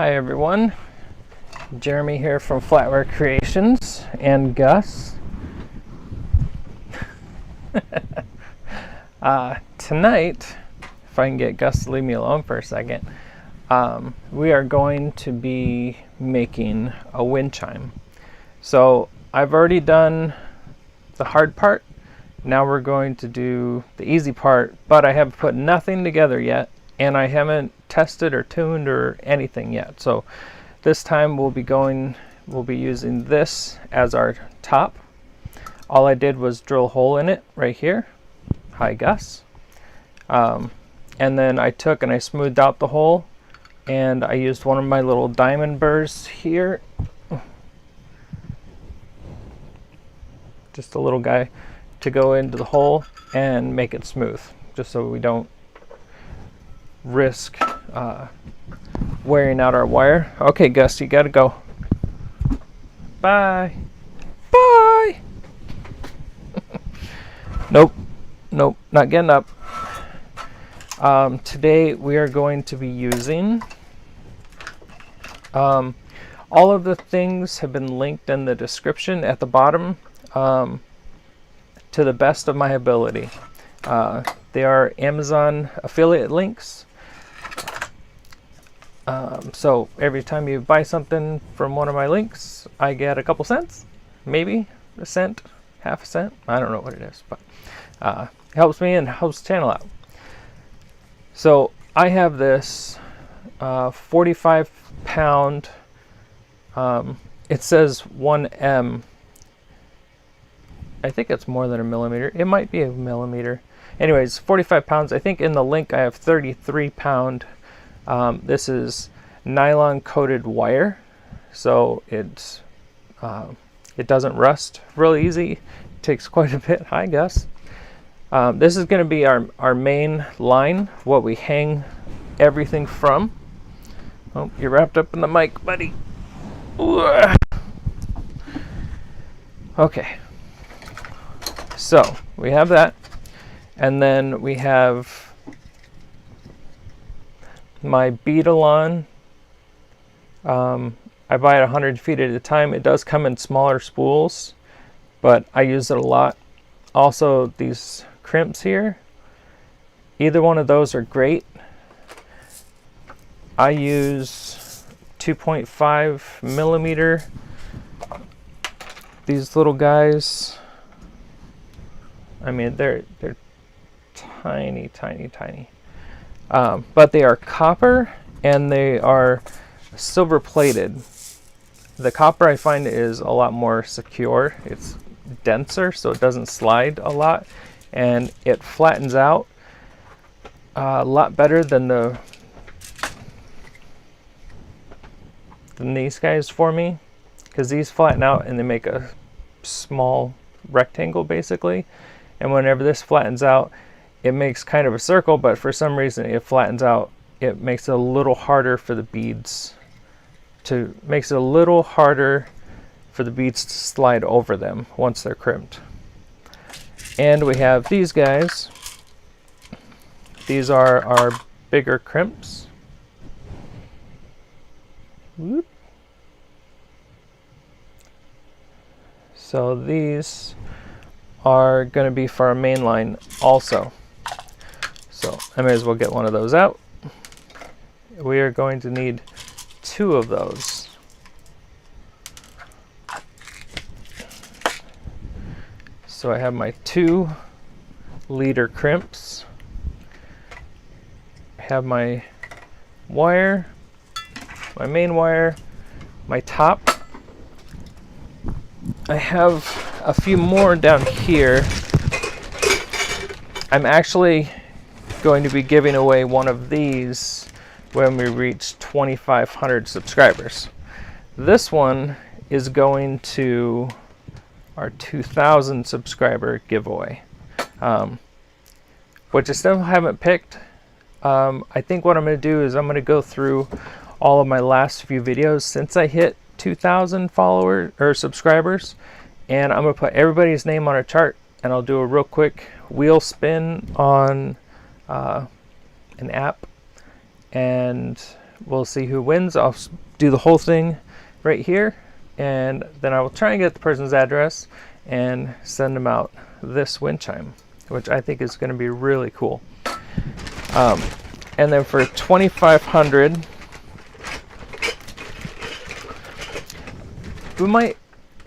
Hi everyone, Jeremy here from Flatware Creations and Gus. Tonight, if I can get Gus to leave me alone for a second, we are going to be making a wind chime. So I've already done the hard part. Now we're going to do the easy part, but I have put nothing together yet, and I haven't tested or tuned or anything yet. So this time we'll be using this as our top. All I did was drill a hole in it right here. Hi Gus. And then I took and I smoothed out the hole, and I used one of my little diamond burrs here. Just a little guy to go into the hole and make it smooth, just so we don't risk wearing out our wire. Okay Gus, you gotta go. Bye. Bye. Nope, not getting up. Today we are going to be using all of the things have been linked in the description at the bottom, to the best of my ability. They are Amazon affiliate links. So every time you buy something from one of my links, I get a couple cents, maybe a cent, half a cent. I don't know what it is, but it helps me and helps the channel out. So I have this 45 pound, it says 1M. I think it's more than a millimeter. It might be a millimeter. Anyways, 45 pounds. I think in the link I have 33 pound. This is nylon coated wire, so it doesn't rust real easy. It takes quite a bit. Hi Gus. This is going to be our main line, what we hang everything from. Oh, you're wrapped up in the mic, buddy. Okay. So we have that, and then we have my Beadalon. I buy it 100 feet at a time. It does come in smaller spools, but I use it a lot. Also, these Crimps here, either one of those are great. I use 2.5 millimeter. These little guys, I mean, they're tiny, tiny, tiny. But they are copper and they are silver plated. The copper I find is a lot more secure. It's denser, so it doesn't slide a lot, and it flattens out a lot better than these guys for me, because these flatten out and they make a small rectangle basically. And whenever this flattens out, it makes kind of a circle, but for some reason it flattens out. It makes it a little harder for the beads to slide over them once they're crimped. And we have these guys. These are our bigger crimps. Whoop. So these are going to be for our main line also. So I may as well get one of those out. We are going to need 2 of those. So I have my 2 liter crimps. I have my wire, my main wire, my top. I have a few more down here. I'm actually going to be giving away one of these when we reach 2,500 subscribers. This one is going to our 2,000 subscriber giveaway, which I still haven't picked. I think what I'm going to do is I'm going to go through all of my last few videos since I hit 2,000 followers or subscribers, and I'm going to put everybody's name on a chart, and I'll do a real quick wheel spin on an app, and we'll see who wins. I'll do the whole thing right here, and then I will try and get the person's address and send them out this Windchime, which I think is going to be really cool. And then for 2,500,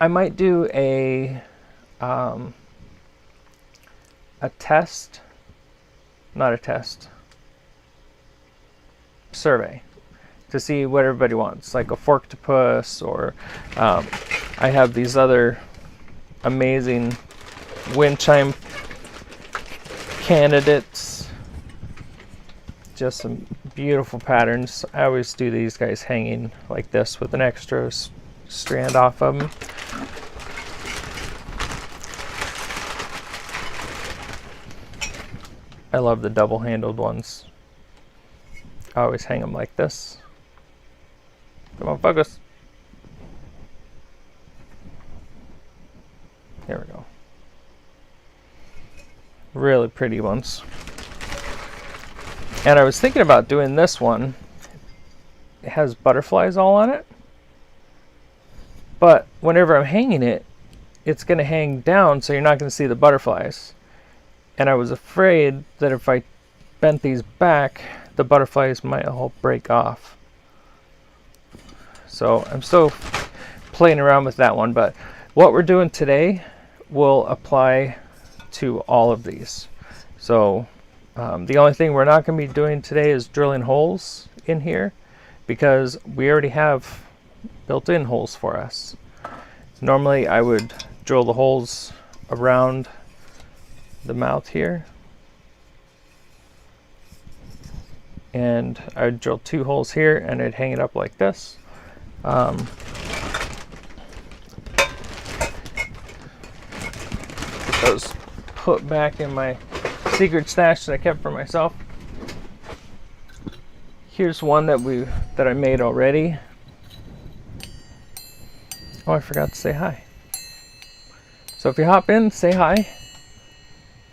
I might do a test, not a test, survey to see what everybody wants, like a forktopus, or I have these other amazing Windchime candidates, just some beautiful patterns. I always do these guys hanging like this with an extra strand off of them. I love the double-handled ones. I always hang them like this. Come on, focus. There we go. Really pretty ones. And I was thinking about doing this one. It has butterflies all on it. But whenever I'm hanging it, it's going to hang down, so you're not going to see the butterflies. And I was afraid that if I bent these back, the butterflies might all break off. So I'm still playing around with that one, but what we're doing today will apply to all of these. So the only thing we're not going to be doing today is drilling holes in here, because we already have built-in holes for us. Normally I would drill the holes around the mouth here, and I'd drill 2 holes here and I'd hang it up like this. Get those put back in my secret stash that I kept for myself. Here's one that I made already. Oh, I forgot to say hi. So if you hop in, say hi.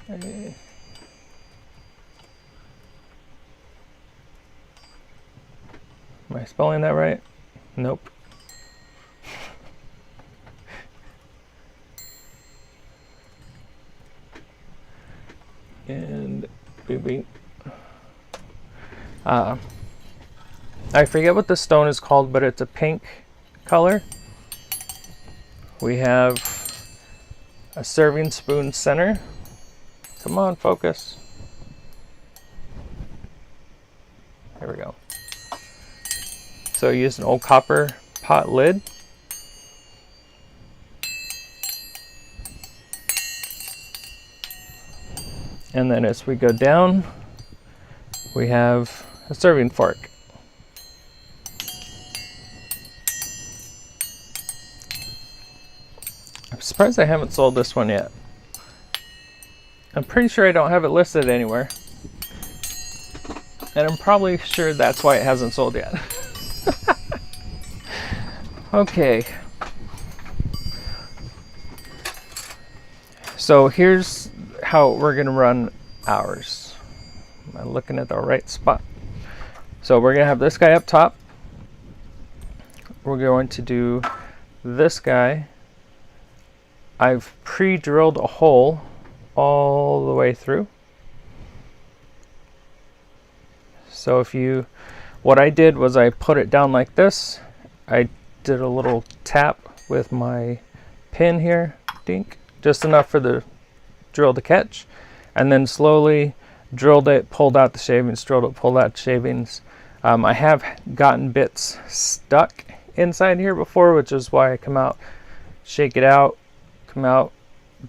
Am I spelling that right? Nope. And baby. I forget what the stone is called, but it's a pink color. We have a serving spoon center. Come on, focus. There we go. So use an old copper pot lid. And then as we go down, we have a serving fork. I'm surprised I haven't sold this one yet. I'm pretty sure I don't have it listed anywhere. And I'm probably sure that's why it hasn't sold yet. Okay. So here's how we're going to run ours. Am I looking at the right spot? So we're going to have this guy up top. We're going to do this guy. I've pre-drilled a hole all the way through. So what I did was I put it down like this. I did a little tap with my pin here, dink, just enough for the drill to catch, and then slowly drilled it, pulled out the shavings, drilled it, pulled out the shavings. I have gotten bits stuck inside here before, which is why I come out, shake it out, come out,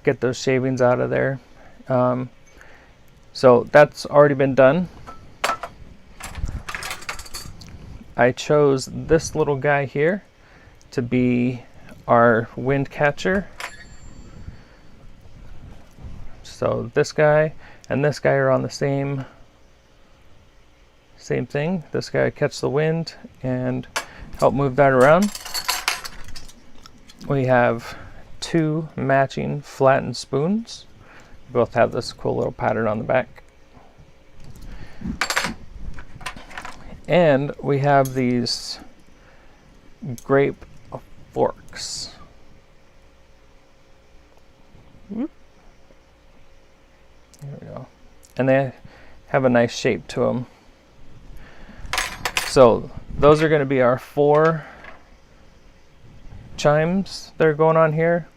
get those shavings out of there. So that's already been done. I chose this little guy here to be our wind catcher. So this guy and this guy are on the same thing. This guy catch the wind and help move that around. We have 2 matching flattened spoons. Both have this cool little pattern on the back. And we have these grape forks. There we go. And they have a nice shape to them. So those are going to be our 4 chimes that are going on here.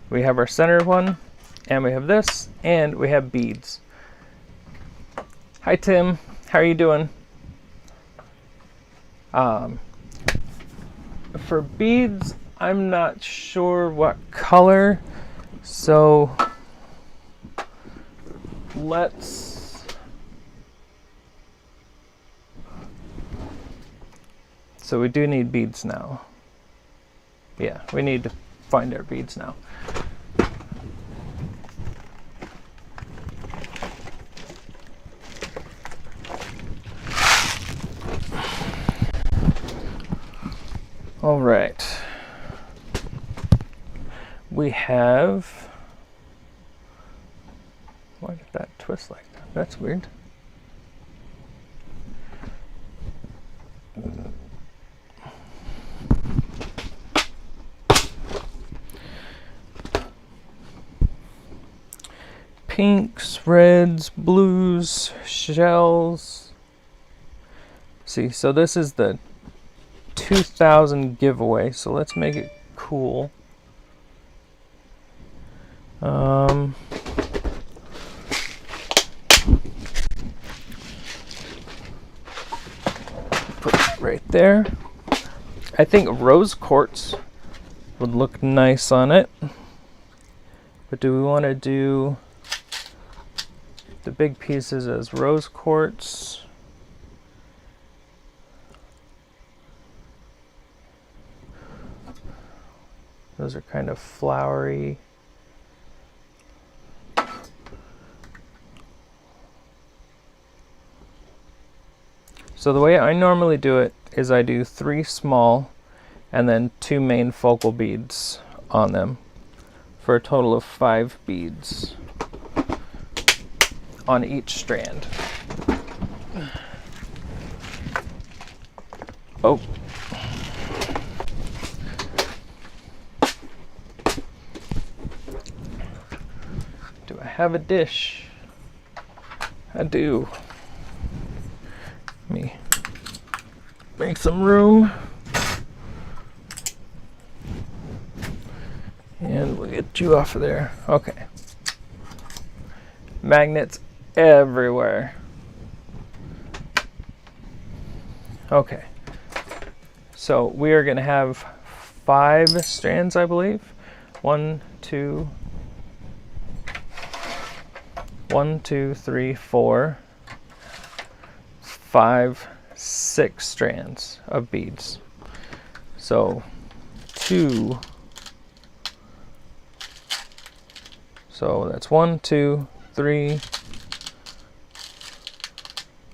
We have our center one, and we have this, and we have beads. Hi Tim, how are you doing? For beads, I'm not sure what color, so so we do need beads now. Yeah, we need to find our beads now. All right. We have, why did that twist like that? That's weird. Pinks, reds, blues, shells. See, so this is the 2000 giveaway, so let's make it cool. Put it right there. I think rose quartz would look nice on it, but do we want to do the big pieces as rose quartz? Those are kind of flowery. So the way I normally do it is I do 3 small and then 2 main focal beads on them for a total of 5 beads on each strand. Oh. Do I have a dish? I do. Let me make some room. And we'll get you off of there. Okay. Magnets everywhere. Okay. So we are going to have 5 strands, I believe. 1, 2, 3, 4, 5, 6 strands of beads. So 2. So that's 1, 2, 3,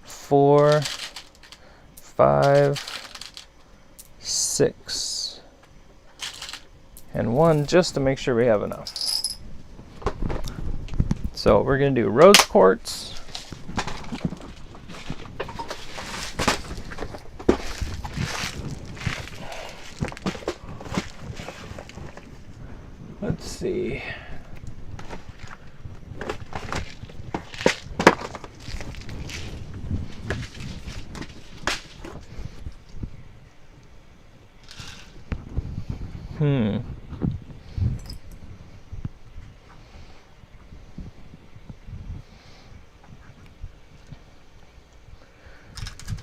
4, 5, 6, and 1 just to make sure we have enough. So we're going to do rose quartz. Let's see.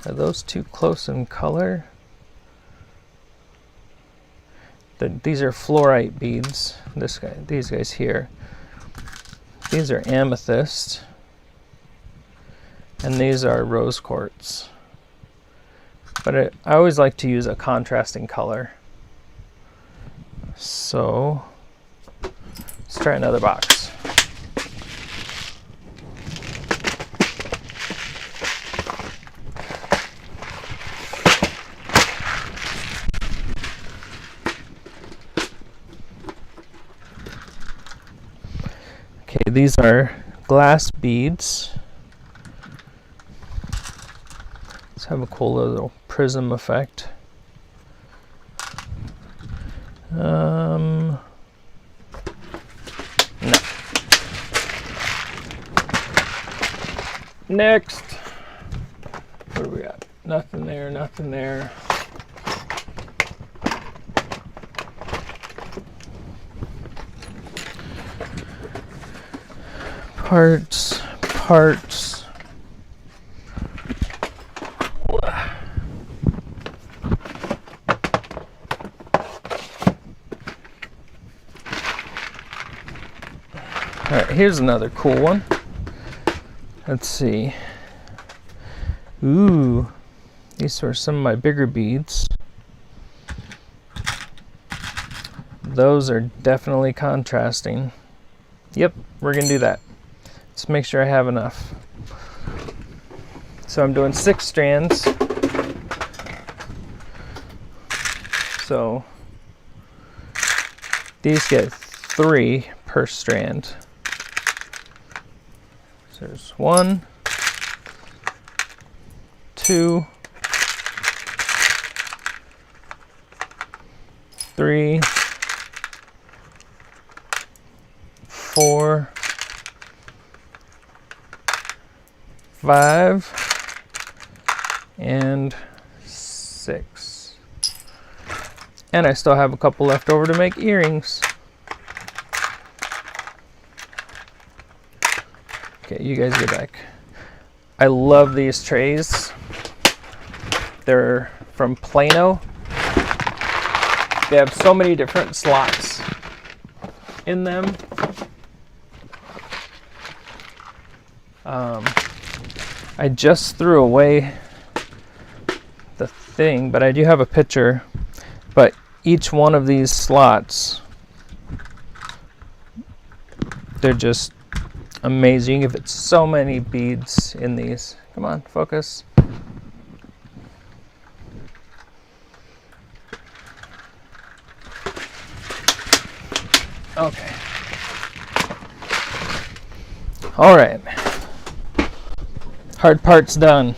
Are those too close in color? These are fluorite beads. These guys here. These are amethyst. And these are rose quartz. But I always like to use a contrasting color. So let's try another box. Okay, these are glass beads. So have a cool little prism effect. No. Next. What do we got? Nothing there, nothing there. Parts. Alright, here's another cool one. Let's see. Ooh, these are some of my bigger beads. Those are definitely contrasting. Yep, we're gonna do that. Let's make sure I have enough. So I'm doing 6 strands. So these get 3 per strand. So there's 1, 2, 3, 4, 5, and 6. And I still have a couple left over to make earrings. Okay, you guys get back. I love these trays. They're from Plano. They have so many different slots in them. I just threw away the thing, but I do have a picture. But each one of these slots, they're just amazing. You can fit so many beads in these. Come on, focus. Okay. All right. Hard part's done.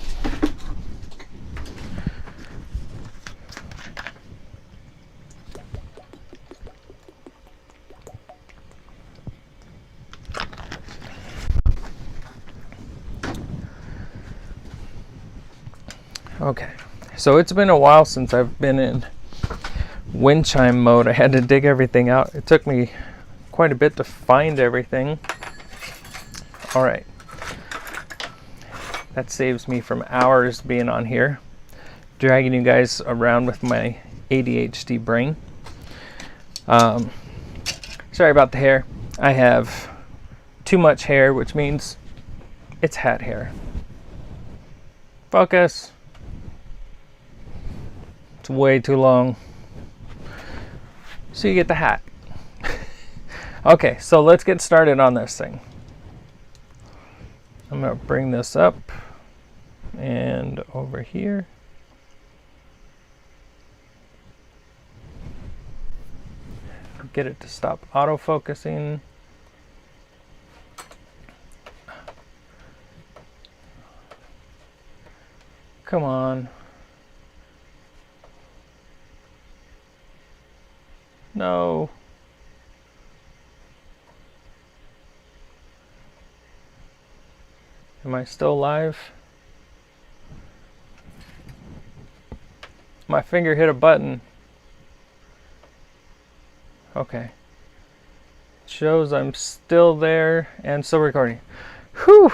Okay, so it's been a while since I've been in Windchime mode. I had to dig everything out. It took me quite a bit to find everything. All right. That saves me from hours being on here, dragging you guys around with my ADHD brain. Sorry about the hair. I have too much hair, which means it's hat hair. Focus. It's way too long. So you get the hat. Okay, so let's get started on this thing. I'm going to bring this up and over here. Get it to stop autofocusing. Come on. No. Am I still live? My finger hit a button. Okay. It shows I'm still there and still recording. Whew!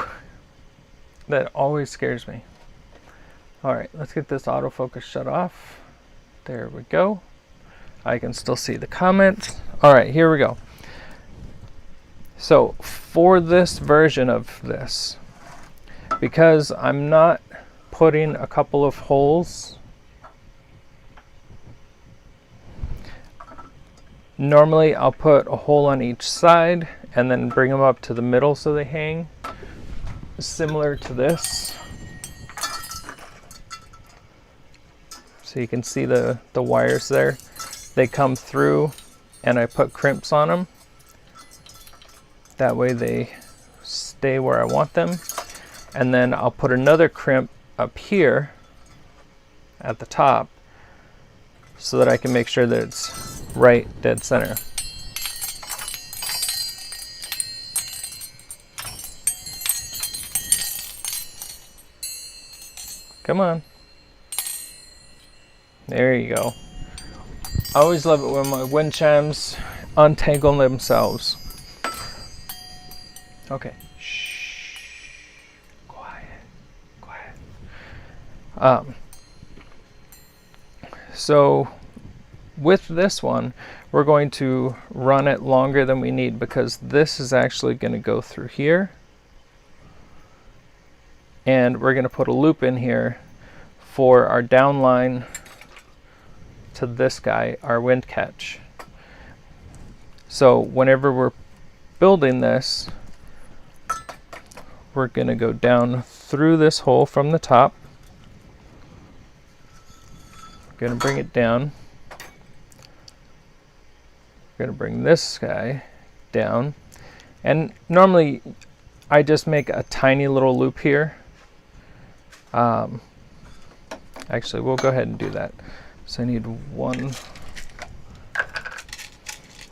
That always scares me. Alright, let's get this autofocus shut off. There we go. I can still see the comments. Alright, here we go. So, for this version of this, because I'm not putting a couple of holes, normally I'll put a hole on each side and then bring them up to the middle so they hang, similar to this. So you can see the wires there. They come through and I put crimps on them. That way they stay where I want them. And then I'll put another crimp up here at the top so that I can make sure that it's right dead center. Come on. There you go. I always love it when my wind chimes untangle themselves. Okay. Shh. Quiet. Quiet. So with this one, we're going to run it longer than we need because this is actually going to go through here. And we're going to put a loop in here for our downline to this guy, our wind catch. So whenever we're building this, we're going to go down through this hole from the top. We're going to bring it down. We're going to bring this guy down. And normally I just make a tiny little loop here. Actually, we'll go ahead and do that. So I need one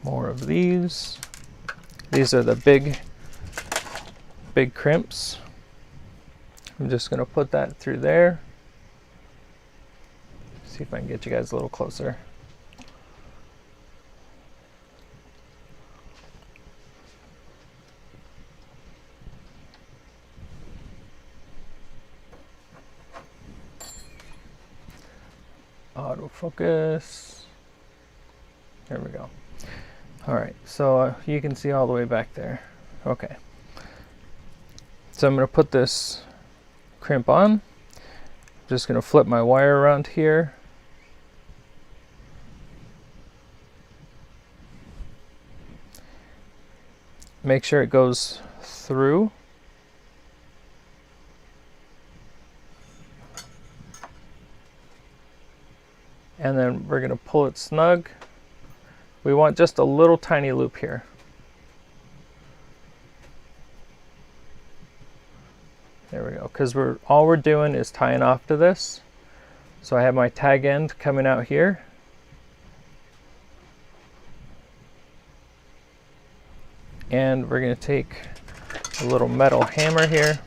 more of these. These are the big crimps. I'm just going to put that through there. See if I can get you guys a little closer. Autofocus. There we go. All right, so you can see all the way back there. Okay. So I'm going to put this crimp on. I'm just going to flip my wire around here. Make sure it goes through. And then we're going to pull it snug. We want just a little tiny loop here. There we go, because all we're doing is tying off to this. So I have my tag end coming out here. And we're going to take a little metal hammer here.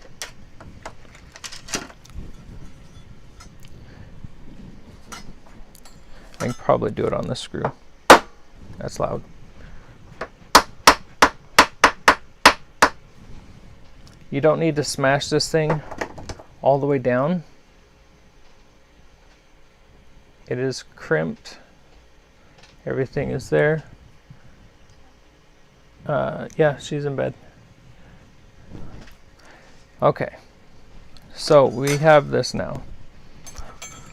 I can probably do it on this screw. That's loud. You don't need to smash this thing all the way down. It is crimped. Everything is there. Yeah, she's in bed. Okay. So we have this now.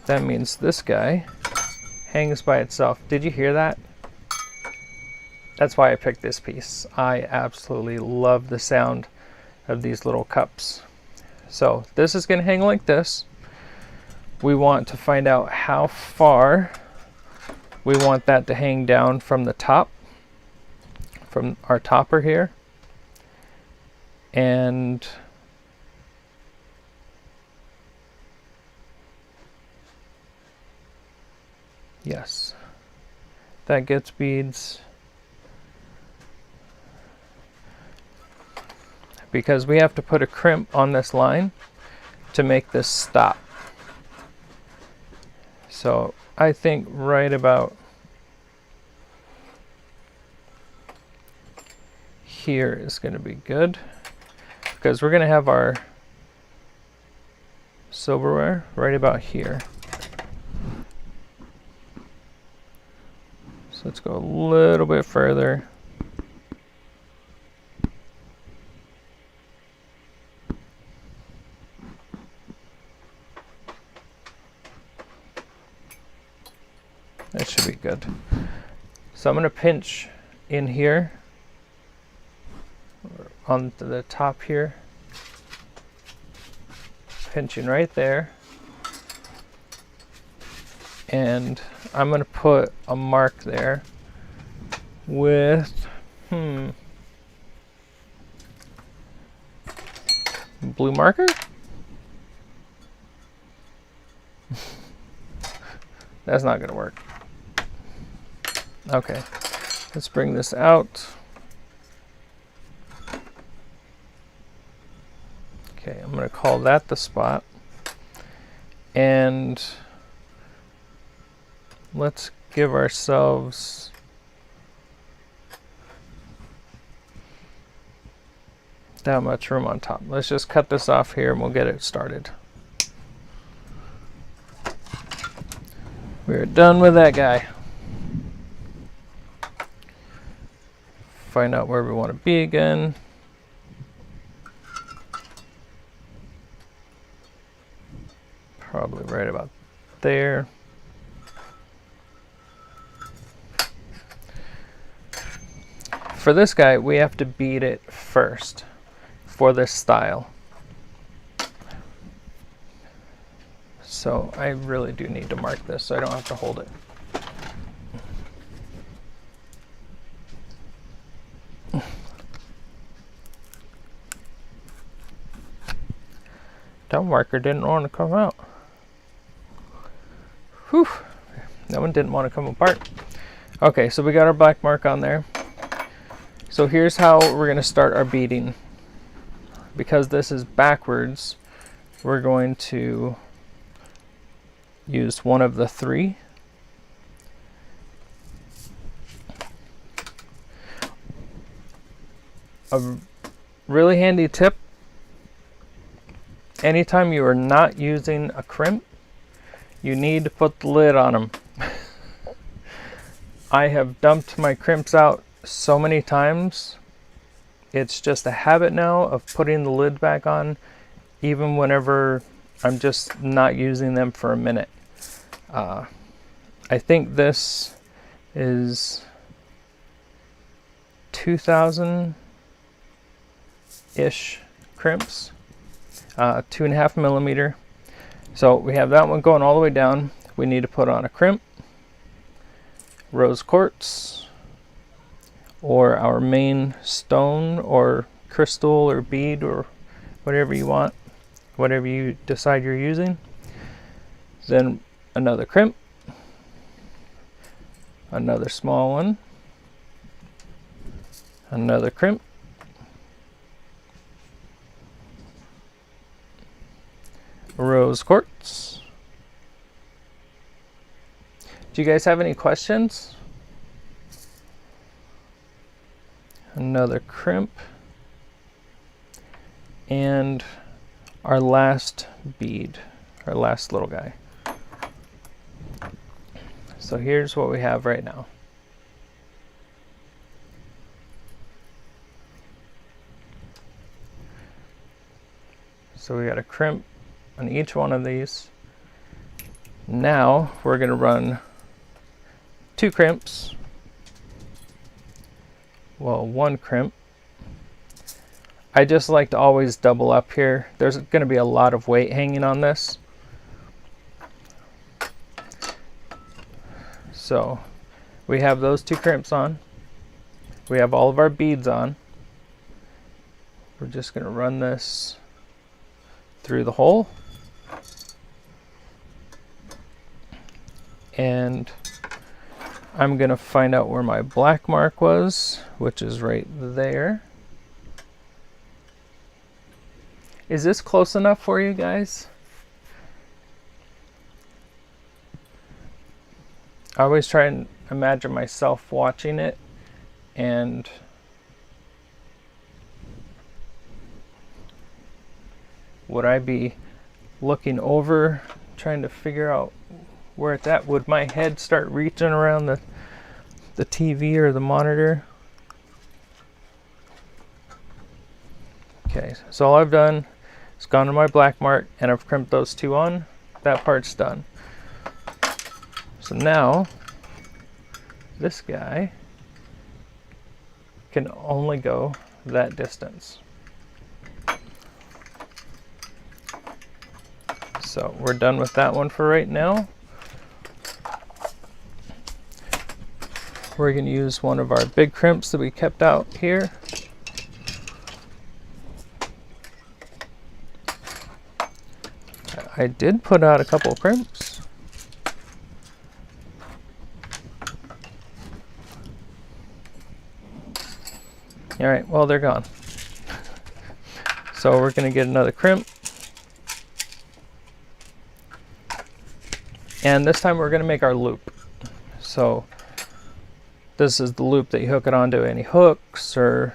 That means this guy hangs by itself. Did you hear that? That's why I picked this piece. I absolutely love the sound of these little cups. So this is going to hang like this. We want to find out how far we want that to hang down from the top, from our topper here. And yes, that gets beads. Because we have to put a crimp on this line to make this stop. So I think right about here is going to be good, because we're going to have our silverware right about here. So let's go a little bit further. That should be good. So I'm going to pinch in here on the top here, pinching right there, and I'm going to put a mark there with blue marker. That's not gonna work. Okay, let's bring this out. Okay, I'm gonna call that the spot. And let's give ourselves that much room on top. Let's just cut this off here and we'll get it started. We're done with that guy. Find out where we want to be again. Probably right about there. For this guy, we have to bead it first for this style. So I really do need to mark this so I don't have to hold it. That marker didn't want to come out. Whew, that one didn't want to come apart. Okay, so we got our black mark on there. So here's how we're going to start our beading. Because this is backwards, we're going to use one of the three. A really handy tip, anytime you are not using a crimp, you need to put the lid on them. I have dumped my crimps out so many times. It's just a habit now of putting the lid back on, even whenever I'm just not using them for a minute. I think this is 2000-ish crimps, 2.5 millimeter. So we have that one going all the way down. We need to put on a crimp, rose quartz, or our main stone or crystal or bead or whatever you want, whatever you decide you're using. Then another crimp, another small one, another crimp, rose quartz. Do you guys have any questions? Another crimp, and our last bead, our last little guy. So here's what we have right now. So we got a crimp on each one of these. Now we're going to run 2 crimps. Well, 1 crimp. I just like to always double up here. There's going to be a lot of weight hanging on this. So we have those 2 crimps on. We have all of our beads on. We're just going to run this through the hole. And I'm going to find out where my black mark was, which is right there. Is this close enough for you guys? I always try and imagine myself watching it, and would I be looking over, trying to figure out where it's at? Would my head start reaching around the TV or the monitor? Okay, so all I've done is gone to my black mark and I've crimped those 2 on. That part's done. So now this guy can only go that distance. So we're done with that one for right now. We're going to use one of our big crimps that we kept out here. I did put out a couple of crimps. All right, well, they're gone. So we're going to get another crimp. And this time we're going to make our loop. So this is the loop that you hook it onto any hooks or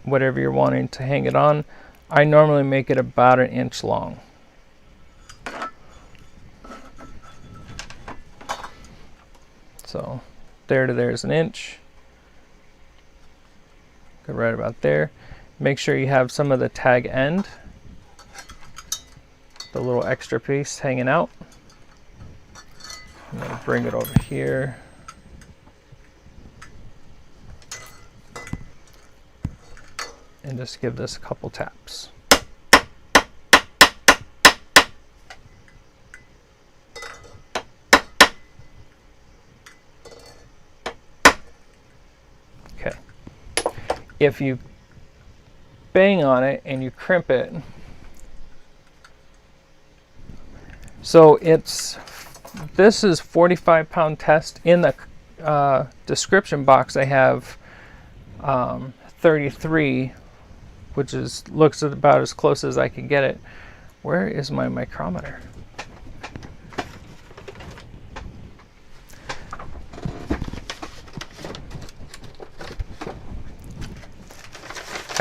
whatever you're wanting to hang it on. I normally make it about 1 inch long. So there to there's 1 inch. Go right about there. Make sure you have some of the tag end, the little extra piece hanging out. I'm going to bring it over here. And just give this a couple taps. Okay. If you bang on it and you crimp it, so this is 45-pound test. In the description box I have 33, which looks about as close as I can get it. Where is my micrometer?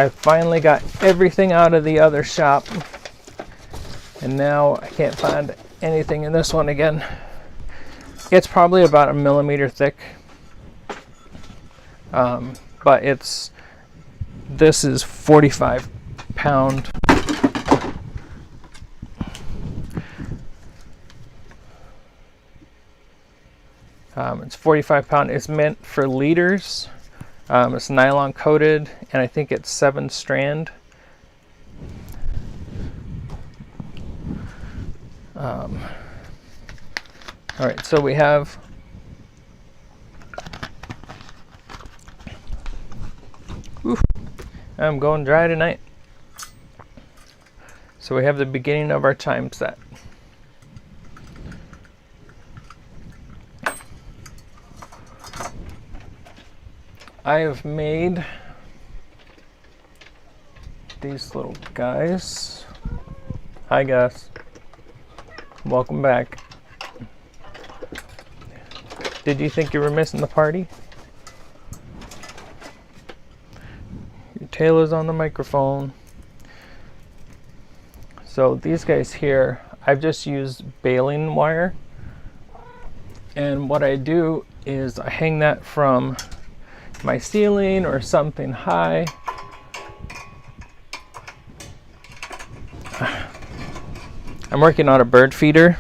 I finally got everything out of the other shop, and now I can't find anything in this one again. It's probably about 1 millimeter thick, but this is 45-pound. It's 45-pound. It's meant for leaders. It's nylon coated, and I think it's 7-strand. All right, so we have I'm going dry tonight. So we have the beginning of our chime set. I have made these little guys. Hi guys, welcome back. Did you think you were missing the party? Your tail is on the microphone. So these guys here, I've just used baling wire, and what I do is I hang that from my ceiling or something high. I'm working on a bird feeder.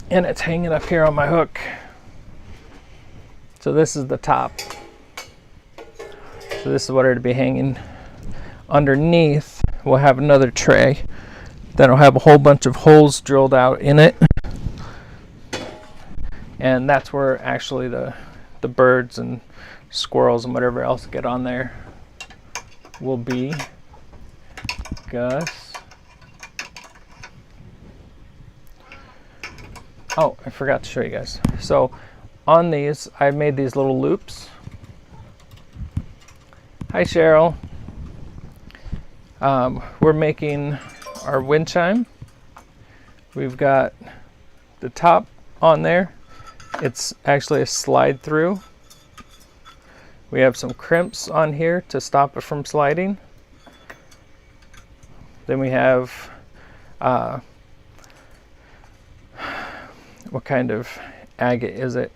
And it's hanging up here on my hook. So this is the top. So this is what it'll be hanging. Underneath, we'll have another tray that'll have a whole bunch of holes drilled out in it. And that's where actually the birds and squirrels and whatever else get on there will be. Gus. Oh, I forgot to show you guys. So on these, I made these little loops. Hi, Cheryl. We're making our wind chime. We've got the top on there. It's actually a slide through. We have some crimps on here to stop it from sliding. Then we have what kind of agate is it?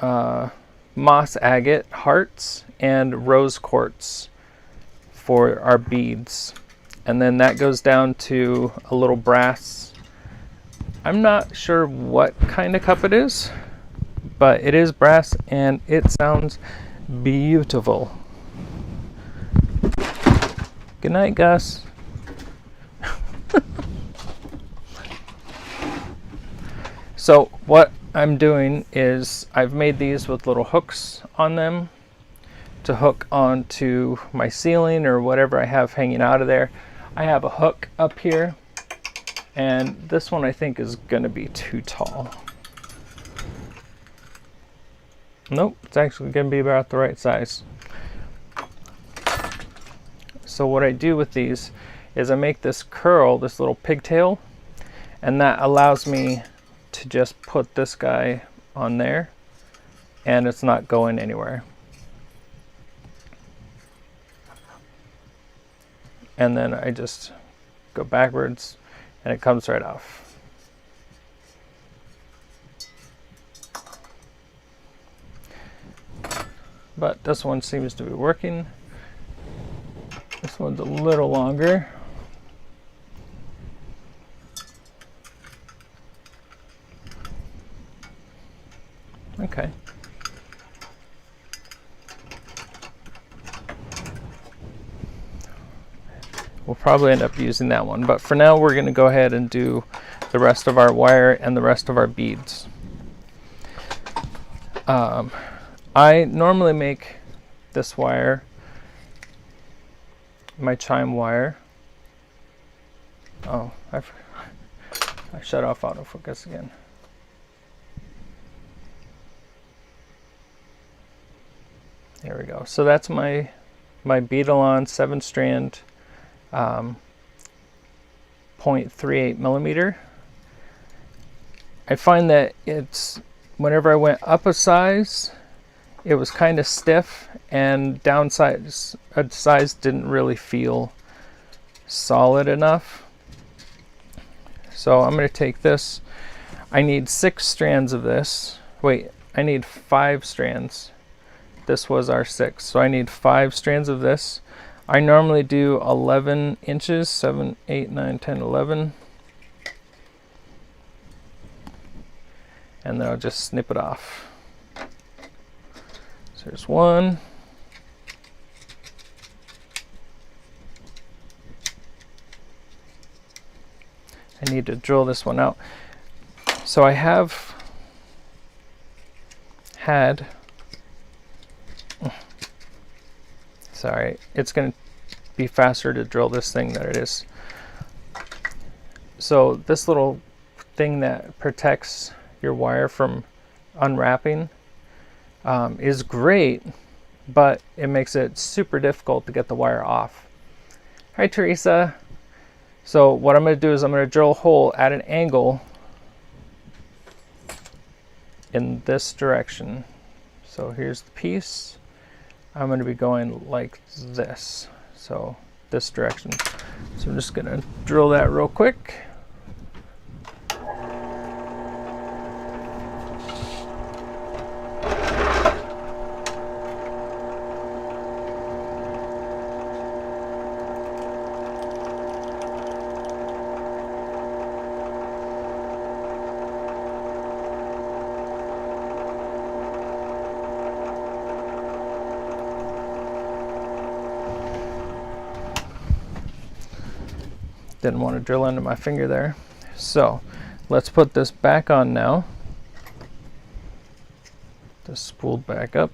Moss agate hearts and rose quartz for our beads. And then that goes down to a little brass. I'm not sure what kind of cup it is, but it is brass and it sounds beautiful. Good night, Gus. So what I'm doing is I've made these with little hooks on them to hook onto my ceiling or whatever I have hanging out of there. I have a hook up here, and this one I think is going to be too tall. Nope, it's actually going to be about the right size. So what I do with these is I make this curl, this little pigtail, and that allows me to just put this guy on there and it's not going anywhere. And then I just go backwards and it comes right off. But this one seems to be working. This one's a little longer. Okay. We'll probably end up using that one, but for now we're going to go ahead and do the rest of our wire and the rest of our beads. I normally make this wire my chime wire. Oh, I shut off autofocus again. There we go. So that's my Beadalon 7-strand 0.38 millimeter. I find that it's, whenever I went up a size, it was kind of stiff, and downsize a size didn't really feel solid enough. So I'm going to take this. I need 6 strands of this. Wait, I need 5 strands. This was our 6, so I need 5 strands of this. I normally do 11 inches, 7, 8, 9, 10, 11. And then I'll just snip it off. So there's 1. I need to drill this one out. So I have had, sorry, it's going to be faster to drill this thing than it is. So this little thing that protects your wire from unwrapping is great, but it makes it super difficult to get the wire off. Hi, Teresa. So what I'm going to do is I'm going to drill a hole at an angle in this direction. So here's the piece. I'm going to be going like this, so this direction. So I'm just going to drill that real quick. Didn't want to drill into my finger there. So let's put this back on now. This spooled back up.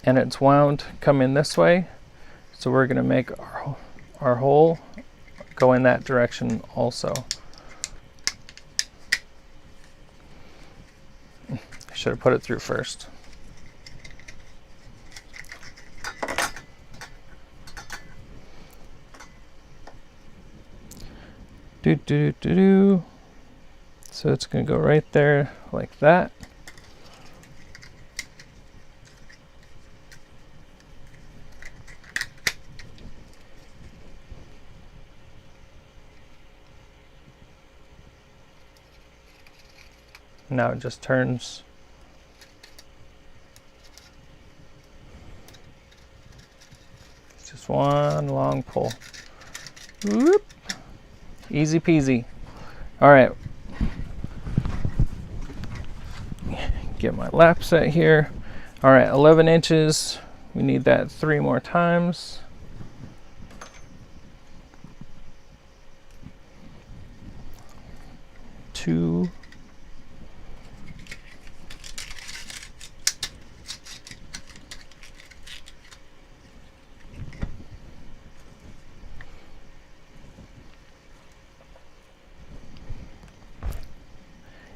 And it's wound coming this way. So we're going to make our hole go in that direction also. Should have put it through first. So it's going to go right there like that. Now it just turns. Just one long pull. Whoop. Easy peasy. All right. Get my lap set here. All right, 11 inches. We need that 3 more times. Two.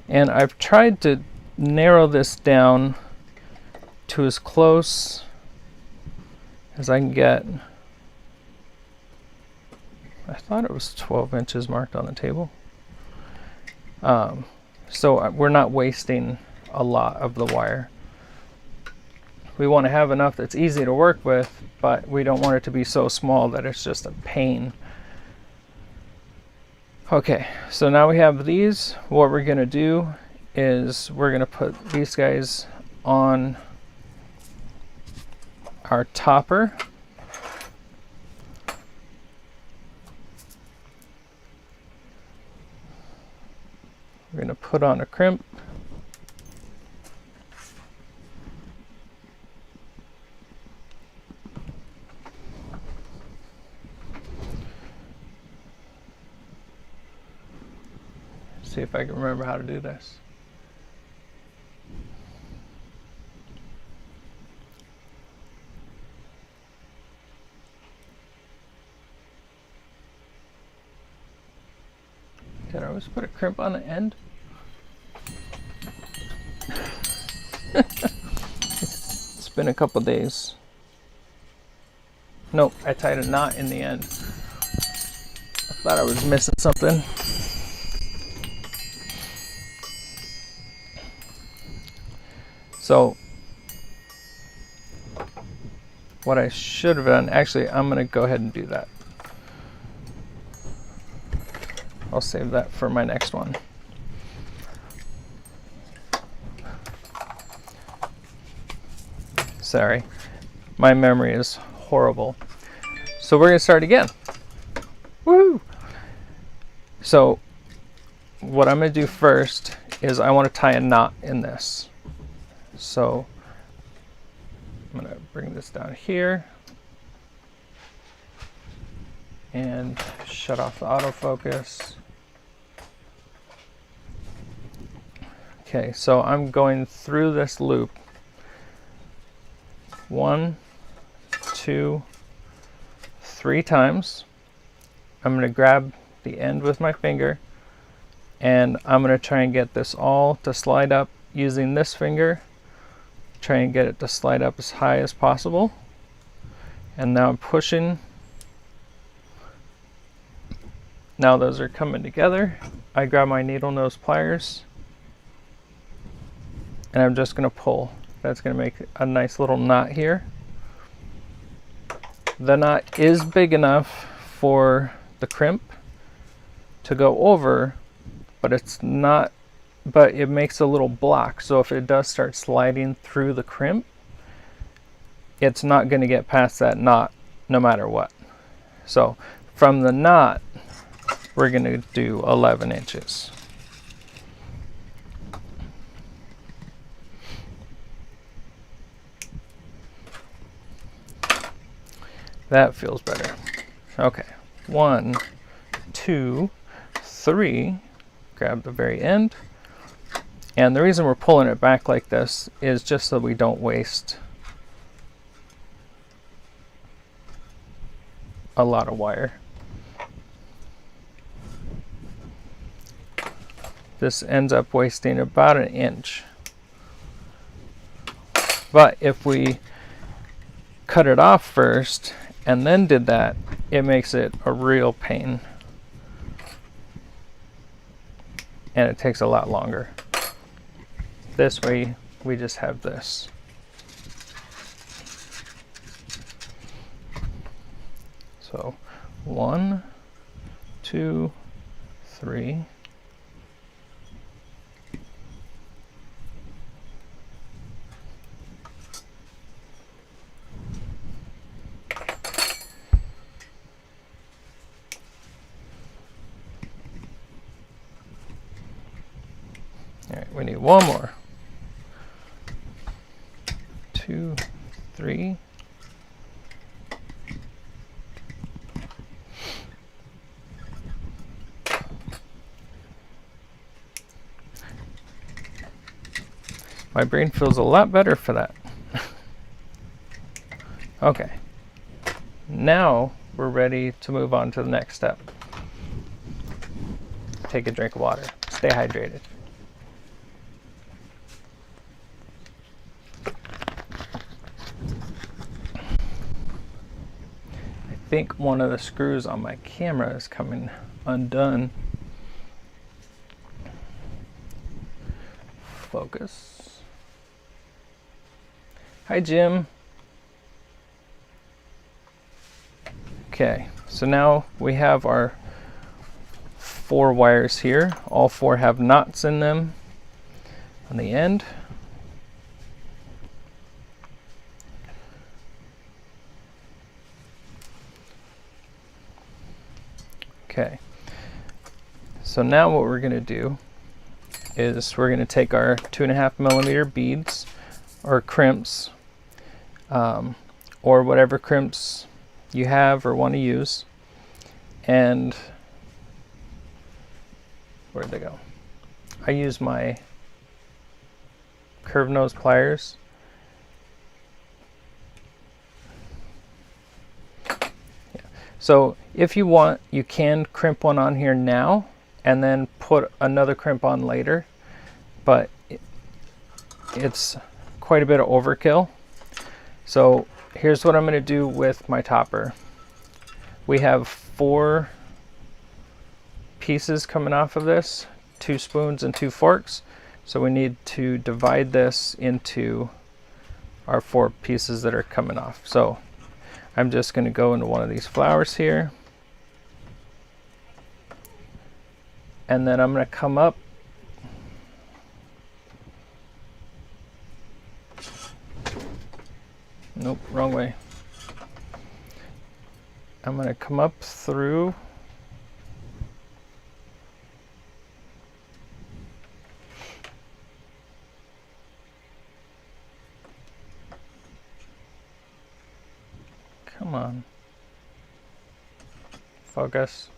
And I've tried to narrow this down to as close as I can get. I thought it was 12 inches marked on the table. So we're not wasting a lot of the wire. We want to have enough that's easy to work with, but we don't want it to be so small that it's just a pain. Okay, so now we have these. What we're going to do is we're going to put these guys on our topper. We're going to put on a crimp. See if I can remember how to do this. Did I always put a crimp on the end? It's been a couple days. Nope, I tied a knot in the end. I thought I was missing something. So what I should have done, actually, I'm going to go ahead and do that. I'll save that for my next one. Sorry, my memory is horrible. So we're going to start again. Woo! So what I'm going to do first is I want to tie a knot in this. So I'm going to bring this down here and shut off the autofocus. Okay, so I'm going through this loop. 1, 2, 3 times. I'm going to grab the end with my finger and I'm going to try and get this all to slide up using this finger. Try and get it to slide up as high as possible. And now I'm pushing. Now those are coming together. I grab my needle nose pliers and I'm just going to pull. That's going to make a nice little knot here. The knot is big enough for the crimp to go over, but it's not, but it makes a little block. So if it does start sliding through the crimp, it's not going to get past that knot no matter what. So from the knot, we're going to do 11 inches. That feels better. Okay, 1, 2, 3, grab the very end. And the reason we're pulling it back like this is just so we don't waste a lot of wire. This ends up wasting about 1 inch. But if we cut it off first and then did that, it makes it a real pain. And it takes a lot longer. This way, we just have this. So 1, 2, 3. All right, we need one more. 2, 3. My brain feels a lot better for that. Okay, now we're ready to move on to the next step. Take a drink of water. Stay hydrated. think one of the screws on my camera is coming undone. Focus. Hi, Jim. Okay, so now we have our 4 wires here. All 4 have knots in them on the end. Okay, so now what we're going to do is we're going to take our 2.5mm beads or crimps, or whatever crimps you have or want to use, and where'd they go? I use my curved nose pliers. So if you want, you can crimp one on here now and then put another crimp on later, but it's quite a bit of overkill. So here's what I'm going to do with my topper. We have 4 pieces coming off of this, 2 spoons and 2 forks. So we need to divide this into our 4 pieces that are coming off. So I'm just going to go into one of these flowers here, and then I'm going to come up nope, wrong way. I'm going to come up through come on, focus.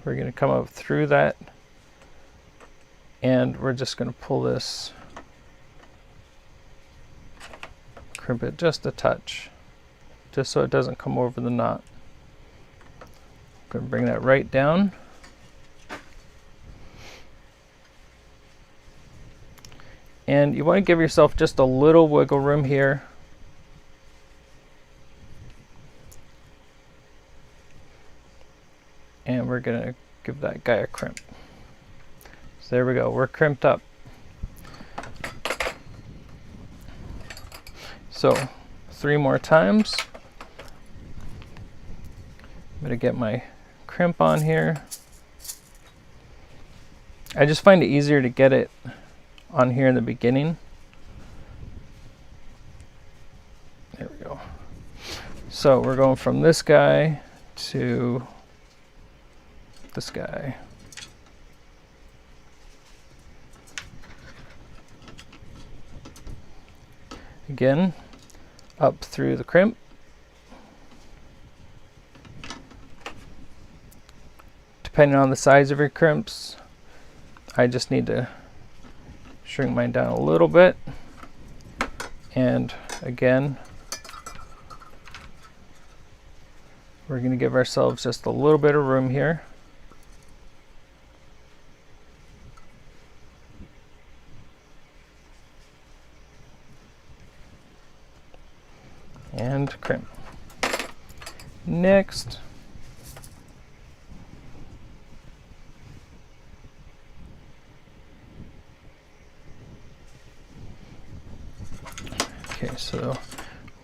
We're going to come up through that, and we're just going to pull this, crimp it just a touch, just so it doesn't come over the knot. I'm going to bring that right down. And you want to give yourself just a little wiggle room here. And we're going to give that guy a crimp. So there we go, we're crimped up. So 3 more times. I'm going to get my crimp on here. I just find it easier to get it on here in the beginning. There we go. So we're going from this guy to this guy. Again, up through the crimp. Depending on the size of your crimps, I just need to shrink mine down a little bit. And again, we're going to give ourselves just a little bit of room here. And crimp. Next, okay, so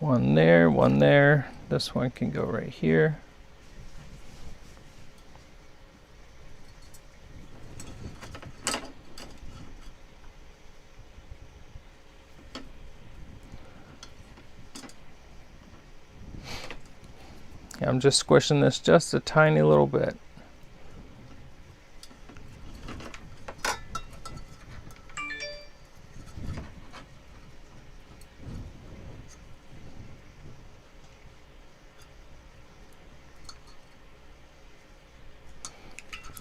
one there, one there. This one can go right here. I'm just squishing this just a tiny little bit.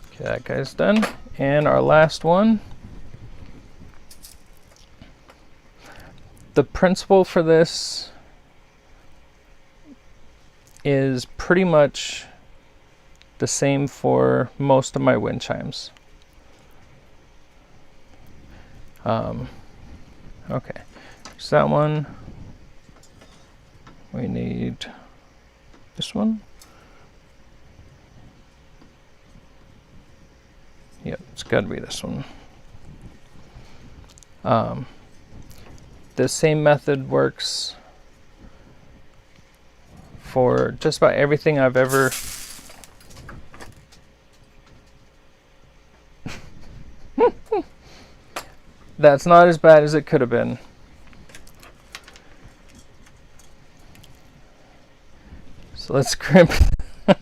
Okay, that guy's done. And our last one. The principle for this is pretty much the same for most of my wind chimes. Okay, so that one. We need this one. Yep, it's got to be this one. The same method works for just about everything I've ever That's not as bad as it could have been. So let's crimp. Let's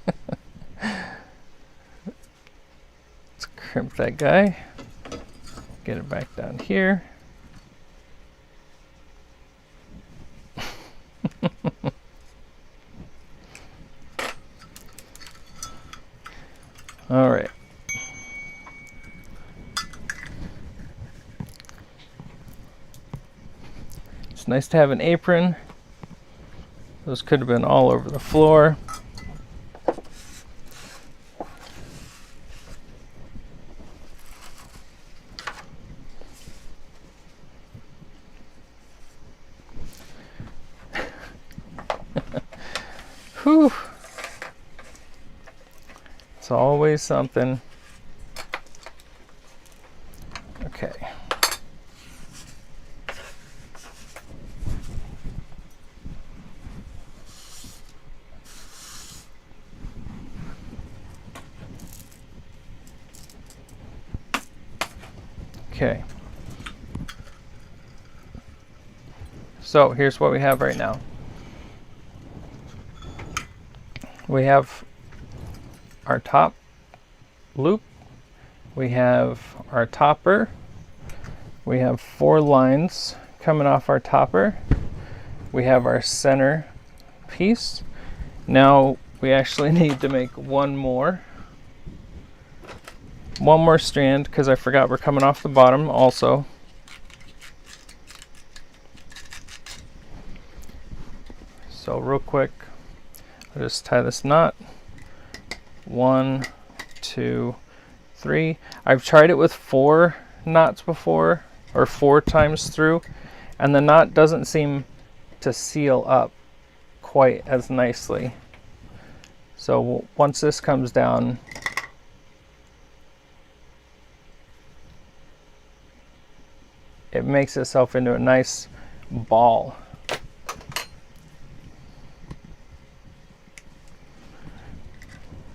crimp that guy. Get it back down here. All right. It's nice to have an apron. Those could have been all over the floor. Whew. It's always something. Okay. Okay. So here's what we have right now. We have our top loop, we have our topper, we have 4 lines coming off our topper, we have our center piece. Now we actually need to make one more strand because I forgot we're coming off the bottom also. So real quick, I'll just tie this knot. 1, 2, 3. I've tried it with 4 knots before, or 4 times through, and the knot doesn't seem to seal up quite as nicely. So once this comes down, it makes itself into a nice ball.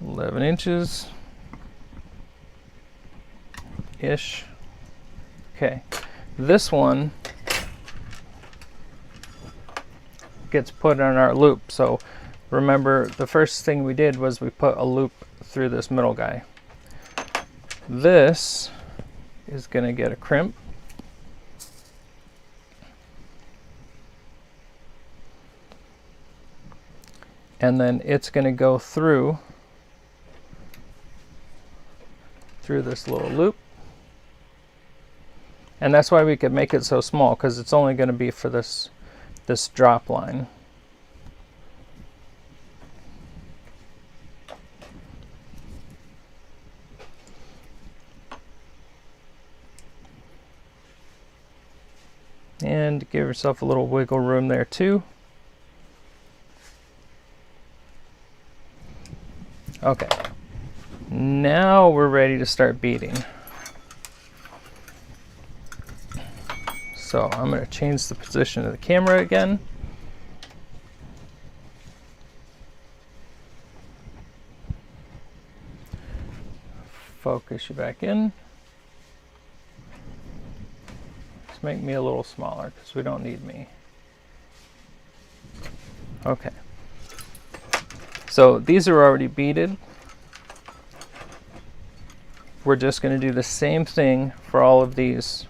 $11 inches ish. Okay, this one gets put on our loop. So remember, the first thing we did was we put a loop through this middle guy. This is going to get a crimp. And then it's going to go through this little loop. And that's why we could make it so small, because it's only going to be for this drop line. And give yourself a little wiggle room there too. Okay, now we're ready to start beading. So I'm going to change the position of the camera again. Focus you back in. Let's make me a little smaller because we don't need me. Okay. So these are already beaded. We're just going to do the same thing for all of these.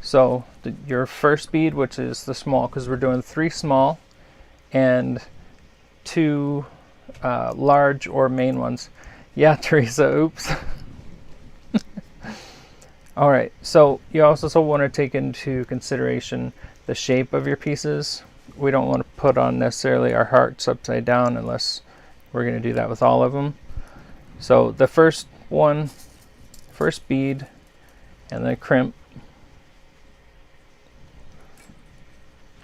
So your first bead, which is the small, because we're doing 3 small and 2 large or main ones. Yeah, Teresa, oops. All right, so you also want to take into consideration the shape of your pieces. We don't want to put on necessarily our hearts upside down unless we're going to do that with all of them. So the first bead, and then crimp.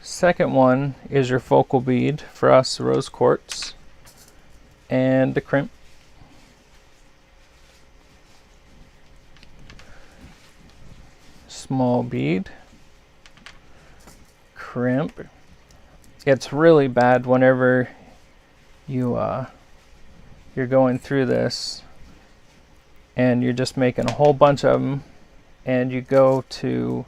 Second one is your focal bead, for us rose quartz, and the crimp. Small bead, crimp. It's really bad whenever you're going through this and you're just making a whole bunch of them, and you go to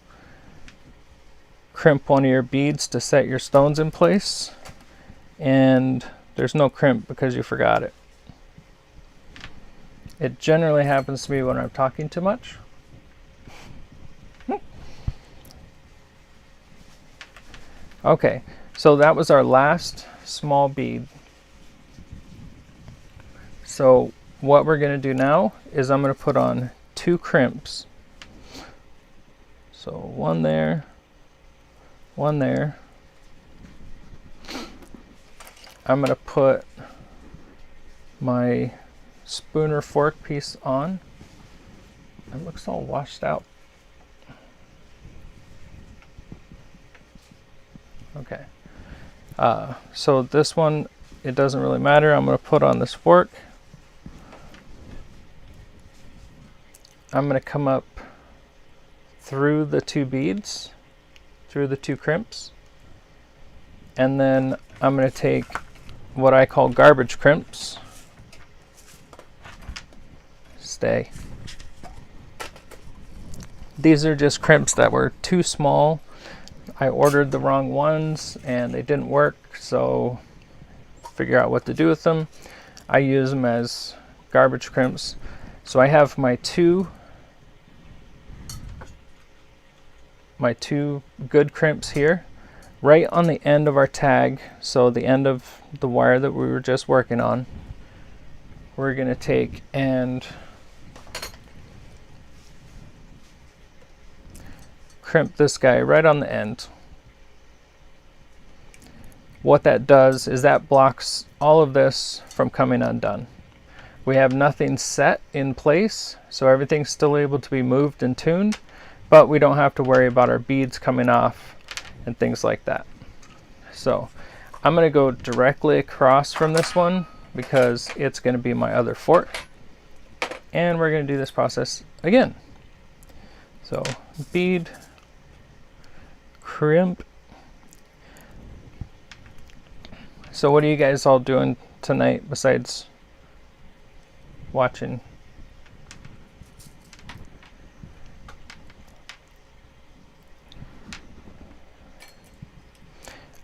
crimp one of your beads to set your stones in place, and there's no crimp because you forgot it. It generally happens to me when I'm talking too much. Okay, so that was our last small bead. So what we're going to do now is I'm going to put on 2 crimps. So one there, one there. I'm going to put my spoon or fork piece on. It looks all washed out. Okay. So this one, it doesn't really matter. I'm going to put on this fork. I'm going to come up through the 2 beads, through the 2 crimps, and then I'm going to take what I call garbage crimps. Stay. These are just crimps that were too small. I ordered the wrong ones and they didn't work, so figure out what to do with them. I use them as garbage crimps. So I have my two good crimps here, right on the end of our tag, so the end of the wire that we were just working on. We're going to take and crimp this guy right on the end. What that does is that blocks all of this from coming undone. We have nothing set in place, so everything's still able to be moved and tuned, but we don't have to worry about our beads coming off and things like that. So I'm going to go directly across from this one because it's going to be my other fork, and we're going to do this process again. So bead, crimp. So what are you guys all doing tonight besides watching?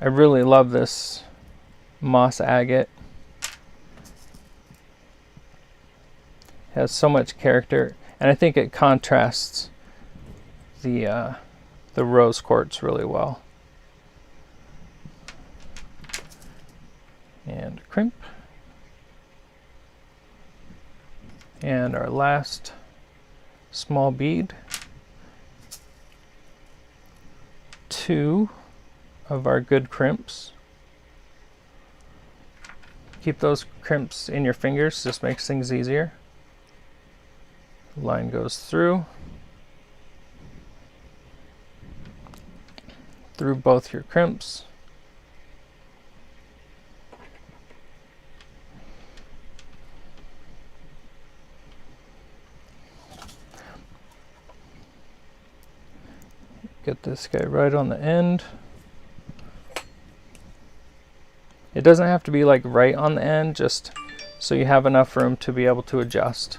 I really love this moss agate. It has so much character, and I think it contrasts the rose quartz really well. And crimp. And our last small bead. 2 of our good crimps. Keep those crimps in your fingers, just makes things easier. The line goes through both your crimps. Get this guy right on the end. It doesn't have to be like right on the end, just so you have enough room to be able to adjust.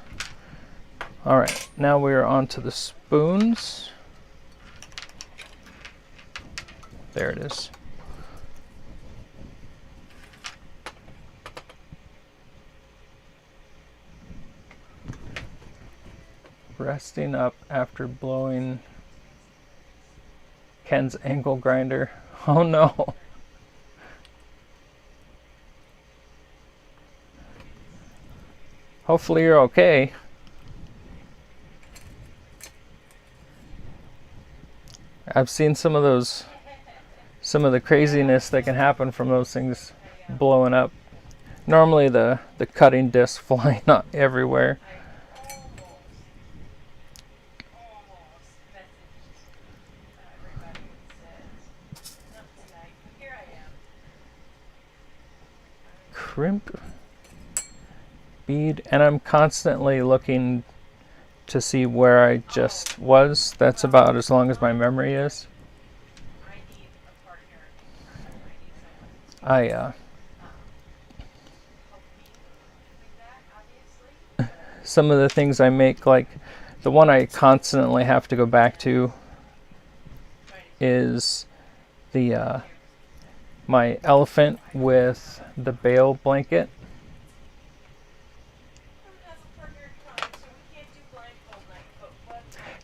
All right, now we're on to the spoons. There it is. Resting up after blowing Ken's angle grinder. Oh no. Hopefully you're okay. I've seen some of the craziness that can happen from those things blowing up. Normally the cutting disc flying out everywhere. crimp, bead, and I'm constantly looking to see where I just was. That's about as long as my memory is. Some of the things I make, like the one I constantly have to go back to is the my elephant with the bale blanket.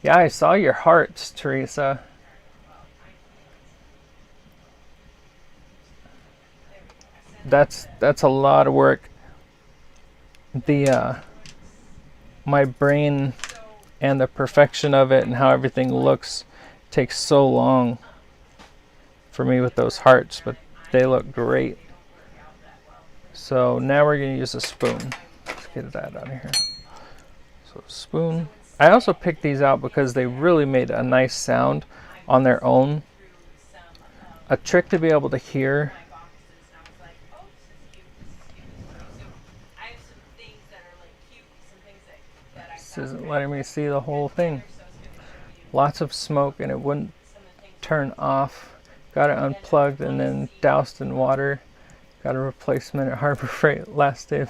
Yeah, I saw your hearts, Teresa. That's a lot of work. The my brain and the perfection of it and how everything looks takes so long for me with those hearts, but they look great. So now we're going to use a spoon. Let's get that out of here. So spoon. I also picked these out because they really made a nice sound on their own. A trick to be able to hear. This isn't letting me see the whole thing. Lots of smoke and it wouldn't turn off. Got it unplugged and then doused in water. Got a replacement at Harbor Freight last day.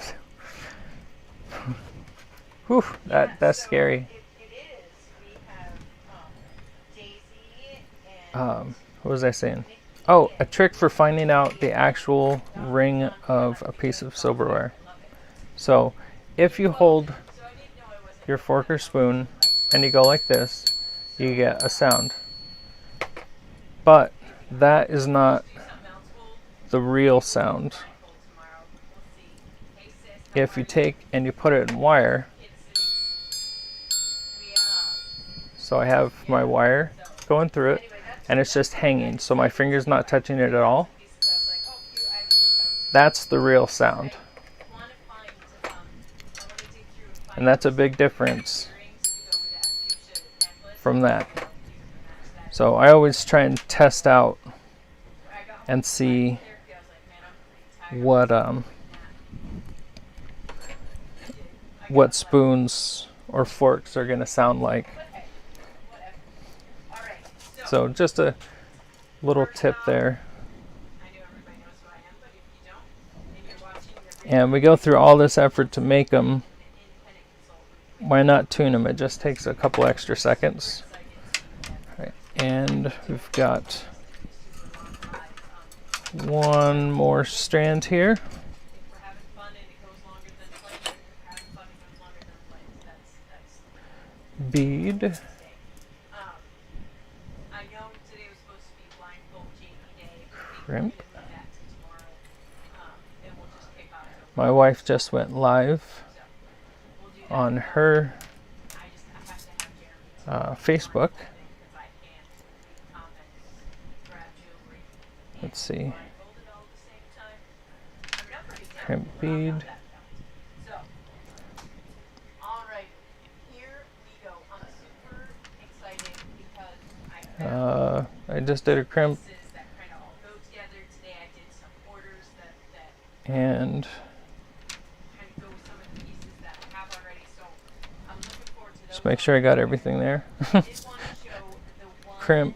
Whew, that's scary. What was I saying? Oh, a trick for finding out the actual ring of a piece of silverware. So if you hold your fork or spoon and you go like this, you get a sound. But that is not the real sound. If you take and you put it in wire, so I have my wire going through it and it's just hanging, so my finger's not touching it at all. That's the real sound. And that's a big difference from that. So I always try and test out and see what spoons or forks are going to sound like. So just a little tip there. And we go through all this effort to make them. Why not tune them? It just takes a couple extra seconds. Right. And we've got one more strand here. Bead. Crimp. My wife just went live on her Facebook. Let's see. Crimp bead. I just did a crimp. And just make sure I got everything there. Crimp,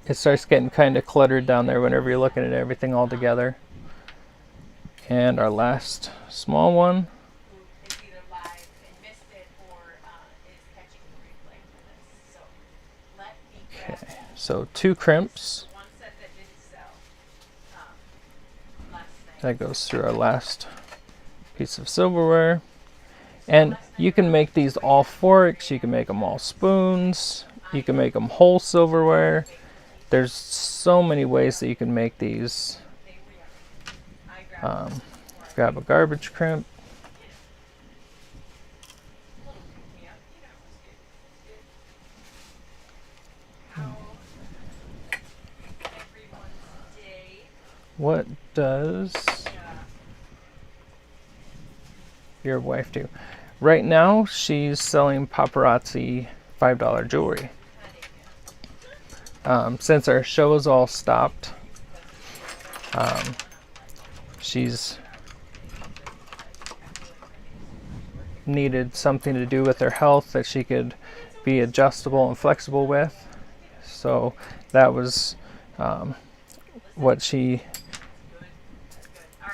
it starts getting kind of cluttered down there whenever you're looking at everything all together. And our last small one. Okay, so 2 crimps. That goes through our last piece of silverware. And you can make these all forks, you can make them all spoons, you can make them whole silverware. There's so many ways that you can make these. Grab a garbage crimp. What does your wife do? Right now, she's selling paparazzi $5 jewelry. Since our show is all stopped, she's needed something to do with her health that she could be adjustable and flexible with. So that was what she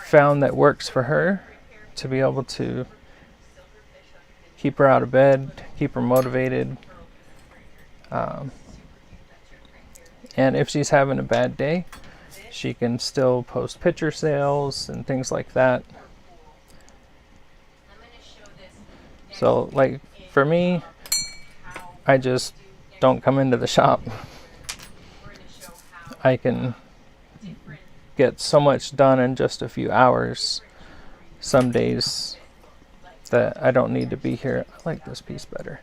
found that works for her, to be able to keep her out of bed, keep her motivated. And if she's having a bad day, she can still post picture sales and things like that. So like for me, I just don't come into the shop. I can get so much done in just a few hours some days that I don't need to be here. I like this piece better.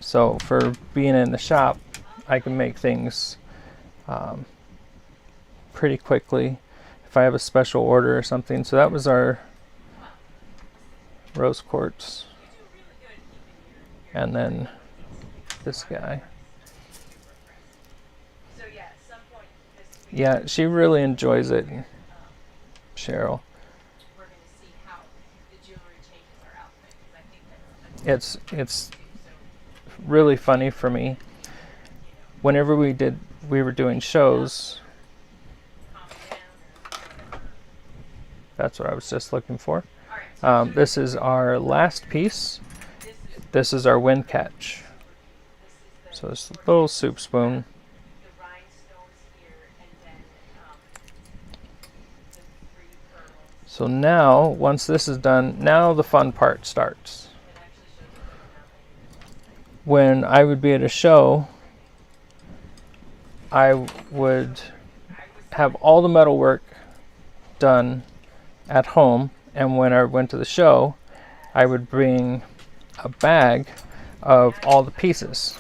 So for being in the shop, I can make things pretty quickly if I have a special order or something. So that was our rose quartz. And then this guy. Yeah, she really enjoys it, Cheryl. It's really funny for me. Whenever we were doing shows, that's what I was just looking for. This is our last piece. This is our wind catch. So this little soup spoon. So now, once this is done, now the fun part starts. When I would be at a show, I would have all the metal work done at home, and when I went to the show, I would bring a bag of all the pieces.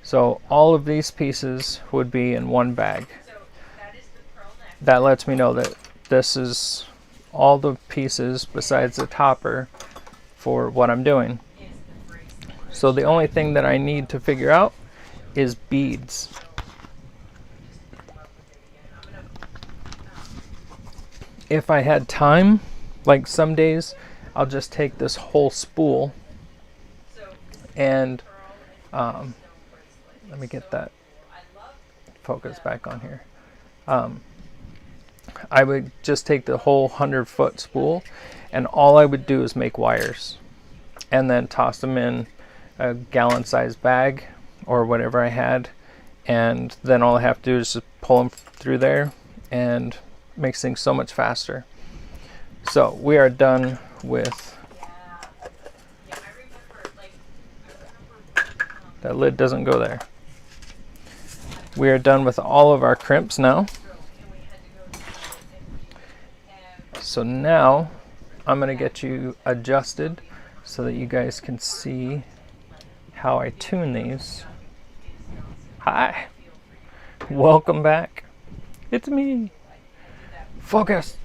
So all of these pieces would be in one bag. That lets me know that this is all the pieces besides the topper for what I'm doing. So the only thing that I need to figure out is beads. If I had time, like some days, I'll just take this whole spool and let me get that focus back on here. I would just take the whole 100-foot spool, and all I would do is make wires and then toss them in a gallon-sized bag or whatever I had, and then all I have to do is just pull them through there, and makes things so much faster. So we are done with that. Lid doesn't go there. We are done with all of our crimps now. So now I'm going to get you adjusted so that you guys can see how I tune these. Hi, welcome back. It's me. Focus.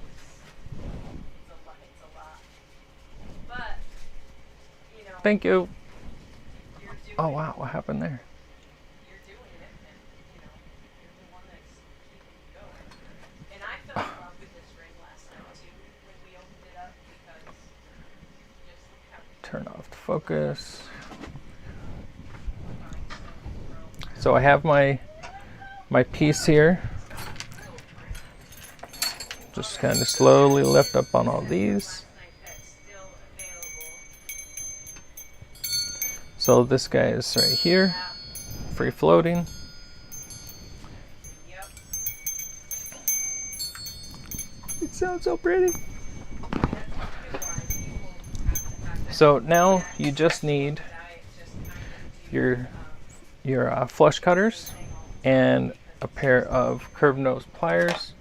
Thank you. Oh wow, what happened there? Turn off the focus. So I have my piece here. Just kind of slowly lift up on all these. So this guy is right here, free floating. It sounds so pretty. So now you just need your flush cutters and a pair of curved nose pliers.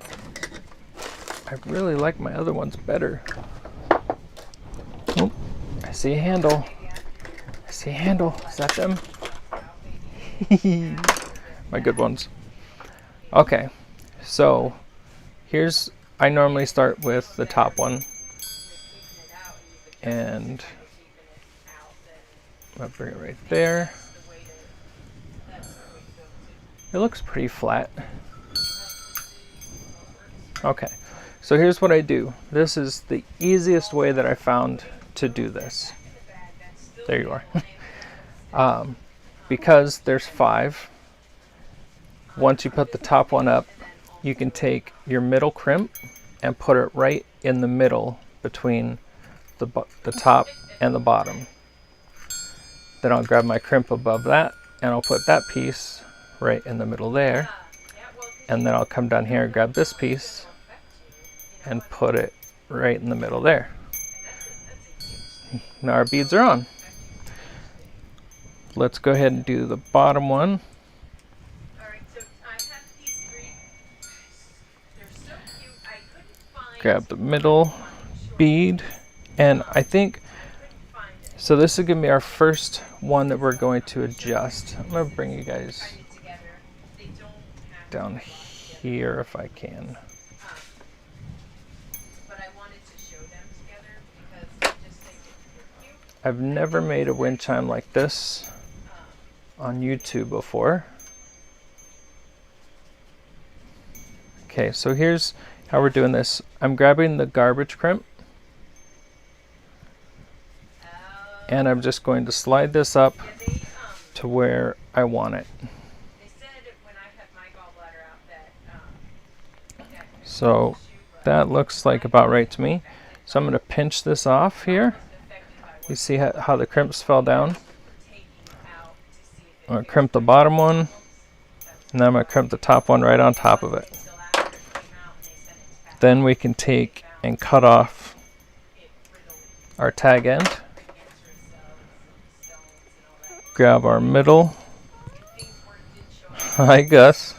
I really like my other ones better. Oh, I see a handle. I see a handle. Is that them? My good ones. Okay, so I normally start with the top one. And I'll bring it right there. It looks pretty flat. Okay, So here's what I do. This is the easiest way that I found to do this. There you are. Because there's 5, once you put the top one up, you can take your middle crimp and put it right in the middle between the top and the bottom. Then I'll grab my crimp above that and I'll put that piece right in the middle there. And then I'll come down here and grab this piece and put it right in the middle there. Now our beads are on. Let's go ahead and do the bottom one. Grab the middle bead, and I think, so this is going to be our first one that we're going to adjust. I'm going to bring you guys down here if I can. I've never made a wind chime like this on YouTube before. Okay, so here's how we're doing this. I'm grabbing the garbage crimp and I'm just going to slide this up to where I want it. So that looks like about right to me. So I'm going to pinch this off here. You see how the crimps fell down? I'm going to crimp the bottom one, and then I'm going to crimp the top one right on top of it. Then we can take and cut off our tag end. Grab our middle. Hi Gus.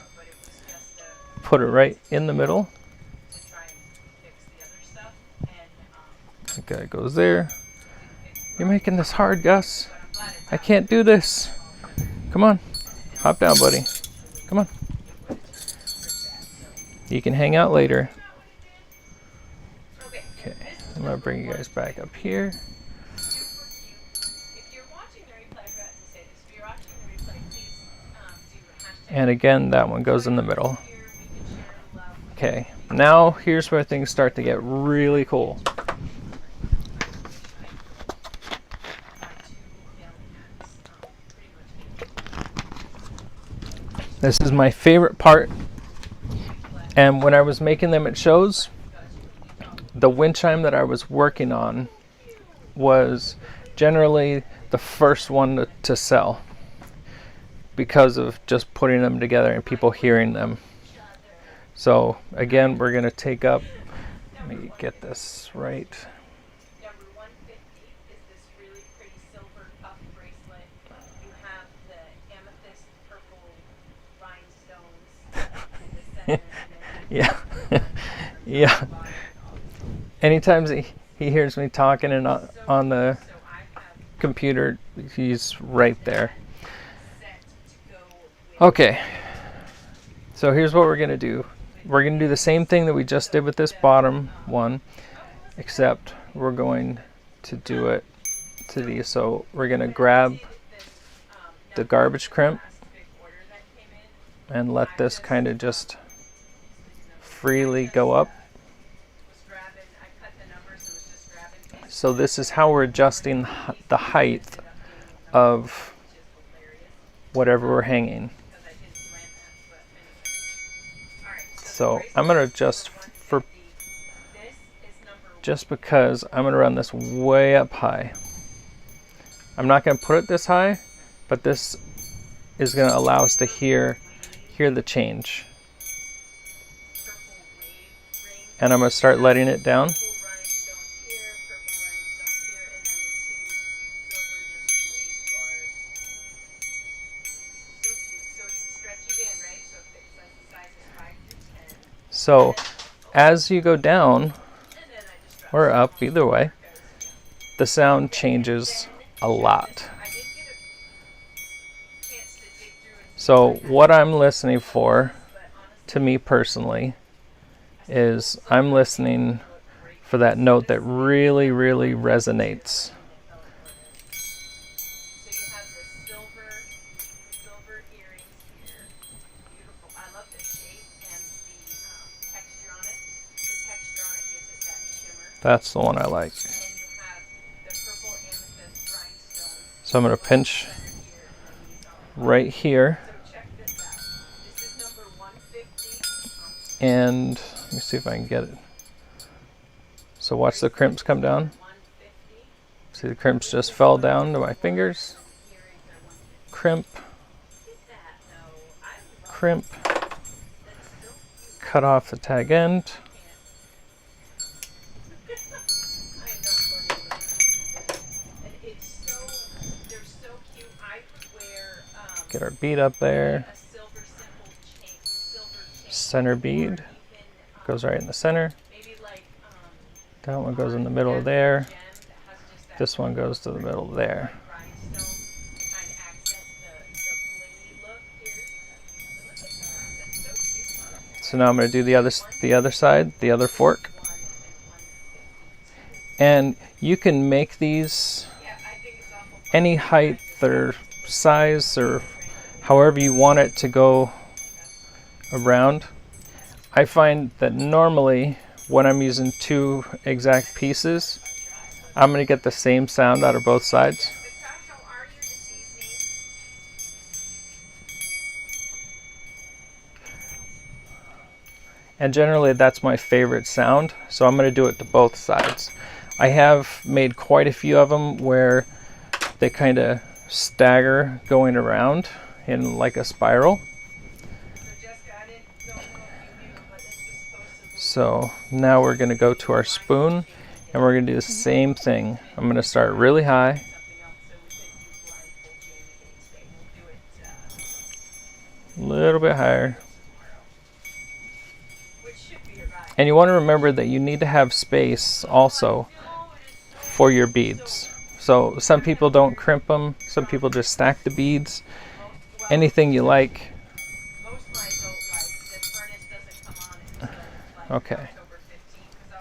Put it right in the middle. Okay, it goes there. You're making this hard, Gus. I can't do this. Come on. Hop down, buddy. Come on. You can hang out later. Okay, I'm going to bring you guys back up here. And again, that one goes in the middle. Okay, now here's where things start to get really cool. This is my favorite part, and when I was making them at shows, the wind chime that I was working on was generally the first one to sell because of just putting them together and people hearing them. So again, we're going to take up, let me get this right. Number 150 is this really pretty silver cuff bracelet. You have the amethyst purple rhinestones in the center. Yeah. Yeah. Anytime he hears me talking and on the computer, he's right there. Okay. So here's what we're going to do. We're going to do the same thing that we just did with this bottom one, except we're going to do it to these. So we're going to grab the garbage crimp and let this kind of just freely go up. So this is how we're adjusting the height of whatever we're hanging. So I'm going to adjust for, just because I'm going to run this way up high. I'm not going to put it this high, but this is going to allow us to hear the change. And I'm going to start letting it down. So as you go down or up, either way, the sound changes a lot. So what I'm listening for, to me personally, is I'm listening for that note that really, really resonates. That's the one I like. And you have the purple amethyst rhinestones So I'm going to pinch centered here, and then these are right here. So check this out. This is number 150. And let me see if I can get it. So watch the crimps come down. 150. See, the crimps just fell down to my fingers. Earrings are 150. Crimp, Look at that, though. I love crimp, that's so cute. cut off the tag end. I am not going to. And it's so, they're so cute. I would wear Get our bead up there. a silver simple chain, silver chain. Center bead Even, goes right in the center. maybe like That one goes in the middle there. gem that has just that This one goes to the middle there. rhinestone kind of accent the blingy look here. Look at that. That's so cute. So now I'm going to do the other side, the other fork. 1 and 150. And you can make these Yeah, I think it's awful fun. any height or size or however you want it to go around. I find that normally when I'm using two exact pieces, I'm going to get the same sound out of both sides. How are you this evening? And generally that's my favorite sound, so I'm going to do it to both sides. I have made quite a few of them where they kind of stagger going around in like a spiral. So now we're going to go to our spoon and we're going to do the same thing. I'm going to start really high. A little bit higher. And you want to remember that you need to have space also for your beads. So some people don't crimp them, some people just stack the beads. Anything you like. Okay.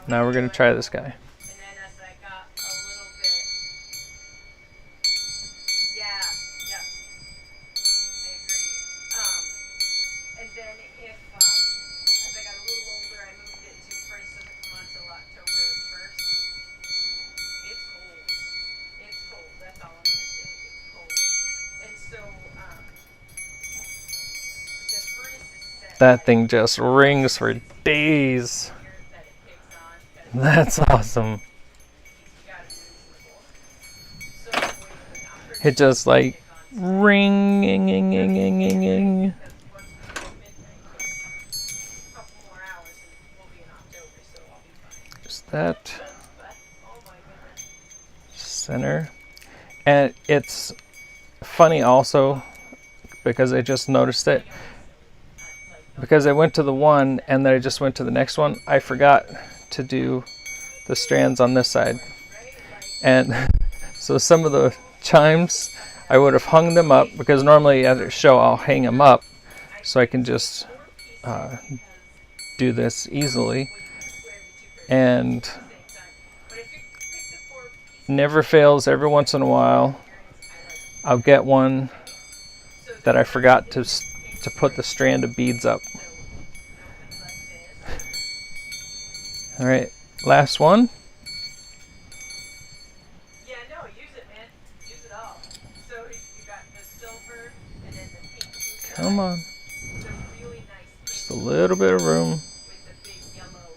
Now we're going to try this guy. And then as I got a little bit, yeah, I agree. And then if, as I got a little older, I moved it to furnace doesn't come on until October 1st. It's cold. It's cold. That's all I'm gonna say. It's cold. And so, the furnace is set. That thing just rings for days. That it kicks on. That's awesome. It just like ring. Just that center. And it's funny also because I just noticed it. Because I went to the one and then I just went to the next one, I forgot to do the strands on this side. And so some of the chimes, I would have hung them up because normally at a show I'll hang them up so I can just do this easily. And never fails, every once in a while I'll get one that I forgot to put the strand of beads up. All right, last one. Yeah, no, use it, man. Use it all. So you got the silver and then the pink. Come on. It's a really nice Just a little bit of room. with the big yellow,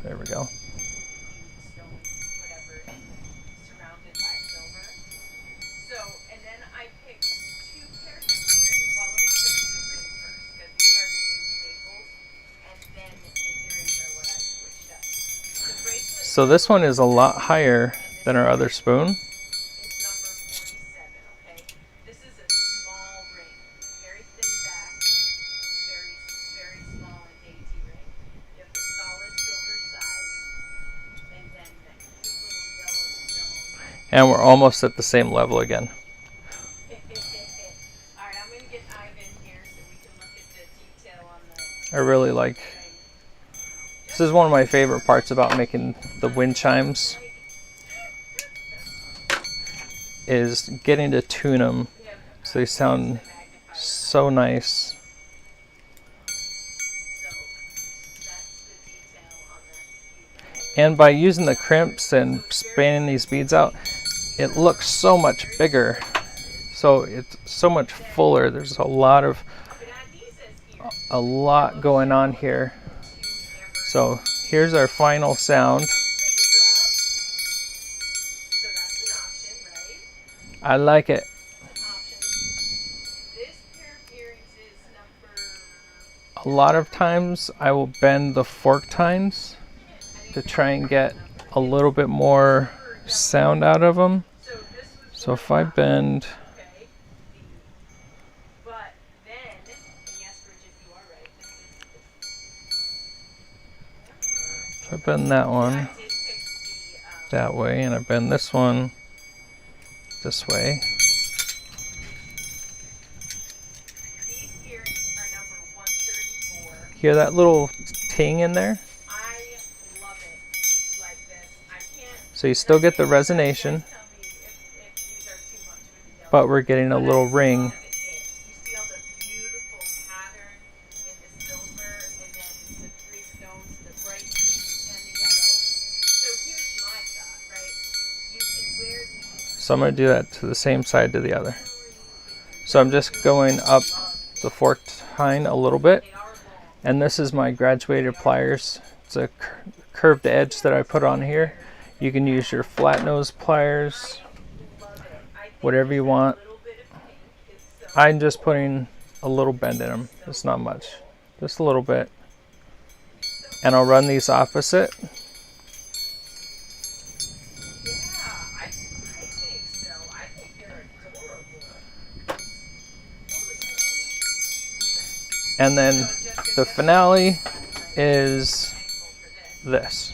There we go. stone, whatever, surrounded by silver. So, and then I picked 2 pairs of earrings. Well, let me show you the ring first, because these are the 2 staples, and then the earrings are what I switched up. The bracelet So this one is a lot higher than our other spoon. is number 47, okay? This is a small ring, very thin back, very, very small and dainty ring. You have the solid silver sides, and then that cute little yellow stone. And we're almost at the same level again. Alright, I'm gonna get Ivan here so we can look at the detail on the I really like, ring. this is one of my favorite parts about making the wind chimes, is getting to tune them so they sound so nice. So that's the detail on that And by using the crimps and spanning these beads out, it looks so much bigger. So it's so much fuller. There's a lot going on here. So here's our final sound. I like it. A lot of times I will bend the fork tines to try and get a little bit more sound out of them. So if I bend, that one that way, and I bend this one this way. Hear that little ting in there? So you still get the resonation, but we're getting a little ring. So I'm going to do that to the same side to the other. So I'm just going up the fork tine a little bit. And this is my graduated pliers. It's a curved edge that I put on here. You can use your flat nose pliers, whatever you want. I'm just putting a little bend in them. It's not much, just a little bit. And I'll run these opposite. And then the finale is this.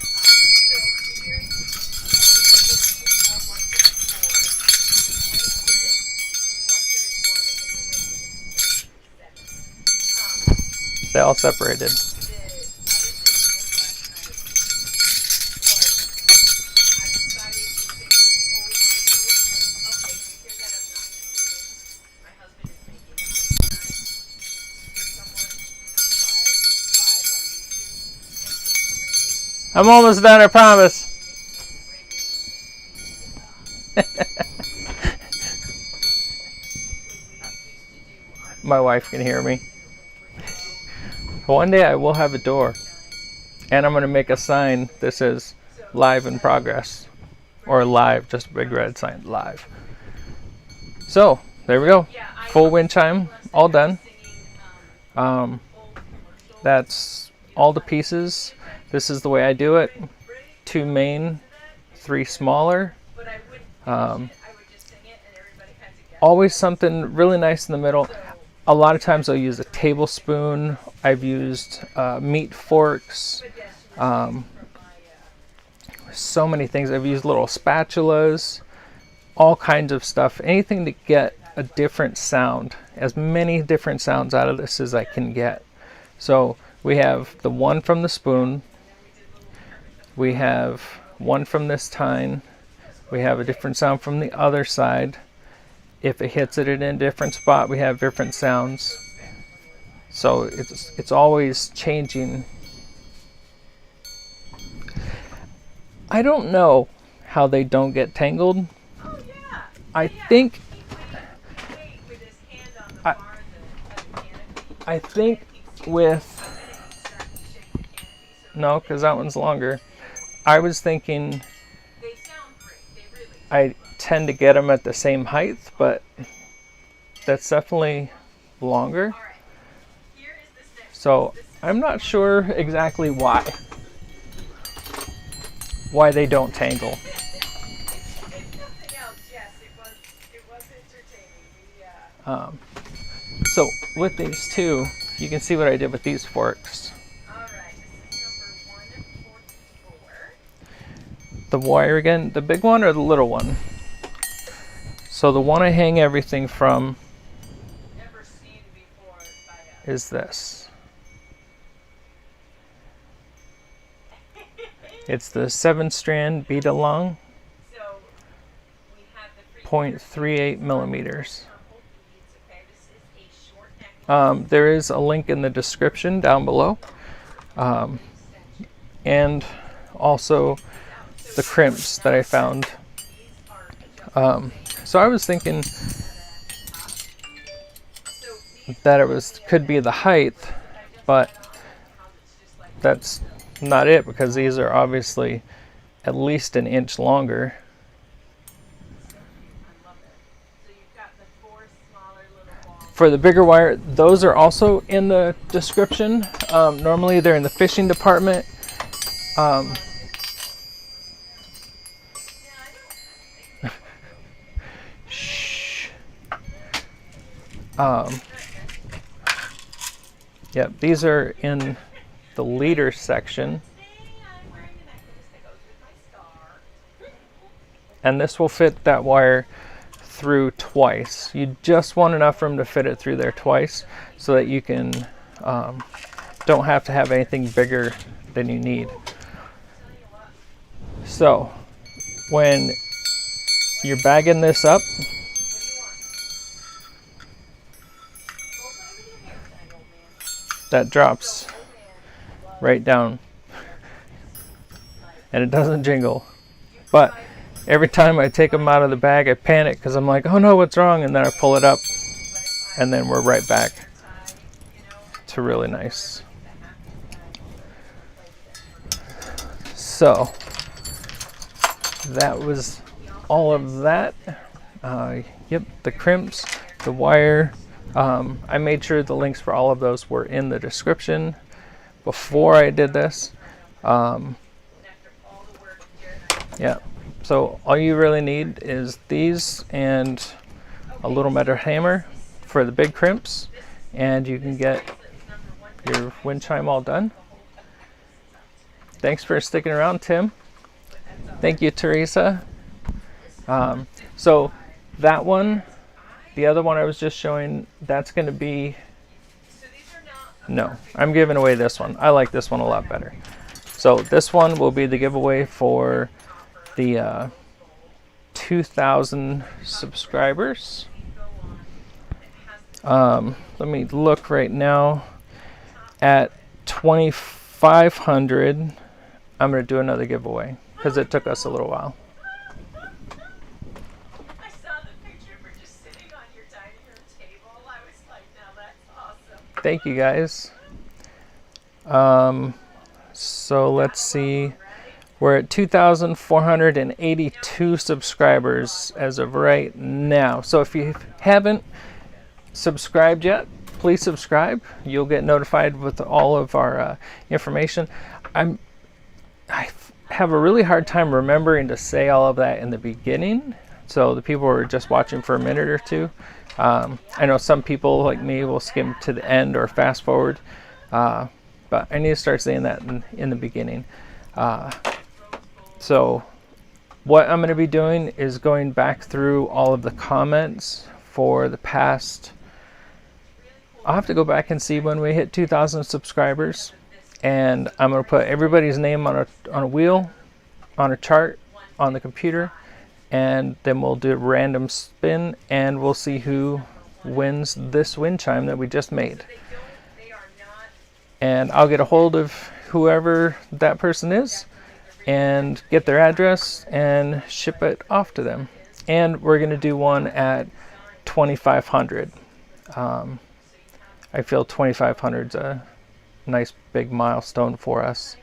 They all separated. I'm almost done, I promise. My wife can hear me. One day I will have a door, and I'm going to make a sign that says live in progress, or live, just a big red sign, live. So there we go, full wind chime, all done. That's all the pieces. This is the way I do it. 2 main, 3 smaller. Always something really nice in the middle. A lot of times I'll use a tablespoon. I've used meat forks. So many things. I've used little spatulas, all kinds of stuff. Anything to get a different sound. As many different sounds out of this as I can get. So we have the one from the spoon. We have one from this tine. We have a different sound from the other side. If it hits it in a different spot, we have different sounds. So it's always changing. I don't know how they don't get tangled. I think with no, because that one's longer. I was thinking I tend to get them at the same height, but that's definitely longer. So I'm not sure exactly why they don't tangle. So with these two, you can see what I did with these forks. The wire again, the big one or the little one? So the one I hang everything from is this. It's the 7-strand bead along, 0.38 millimeters. There is a link in the description down below. And also the crimps that I found. So I was thinking that it could be the height, but that's not it, because these are obviously at least an inch longer. For the bigger wire, those are also in the description. Normally they're in the fishing department. Shh. Yep, these are in the leader section. And this will fit that wire through twice. You just want enough room to fit it through there twice, so that you can don't have to have anything bigger than you need. So when you're bagging this up, that drops right down and it doesn't jingle. But every time I take them out of the bag, I panic because I'm like, oh no, what's wrong? And then I pull it up and then we're right back to really nice. So that was all of that. Yep, the crimps, the wire. I made sure the links for all of those were in the description before I did this. Yeah, so all you really need is these and a little metal hammer for the big crimps, and you can get your Windchime all done. Thanks for sticking around, Tim. Thank you, Teresa. So that one, the other one I was just showing, that's going to be, no, I'm giving away this one. I like this one a lot better. So this one will be the giveaway for the 2,000 subscribers. Let me look right now. At 2,500, I'm going to do another giveaway because it took us a little while. I saw the picture of her just sitting on your dining room table. I was like, now that's awesome. Thank you guys. So let's see. We're at 2,482 subscribers as of right now. So if you haven't subscribed yet, please subscribe. You'll get notified with all of our information. I have a really hard time remembering to say all of that in the beginning, so the people who are just watching for a minute or two. I know some people like me will skim to the end or fast forward, but I need to start saying that in the beginning. So what I'm going to be doing is going back through all of the comments for the past. I'll have to go back and see when we hit 2,000 subscribers, and I'm going to put everybody's name on a wheel, on a chart, on the computer, and then we'll do a random spin, and we'll see who wins this Windchime that we just made. And I'll get a hold of whoever that person is and get their address and ship it off to them. And we're going to do one at 2,500. I feel 2,500 is a nice big milestone for us.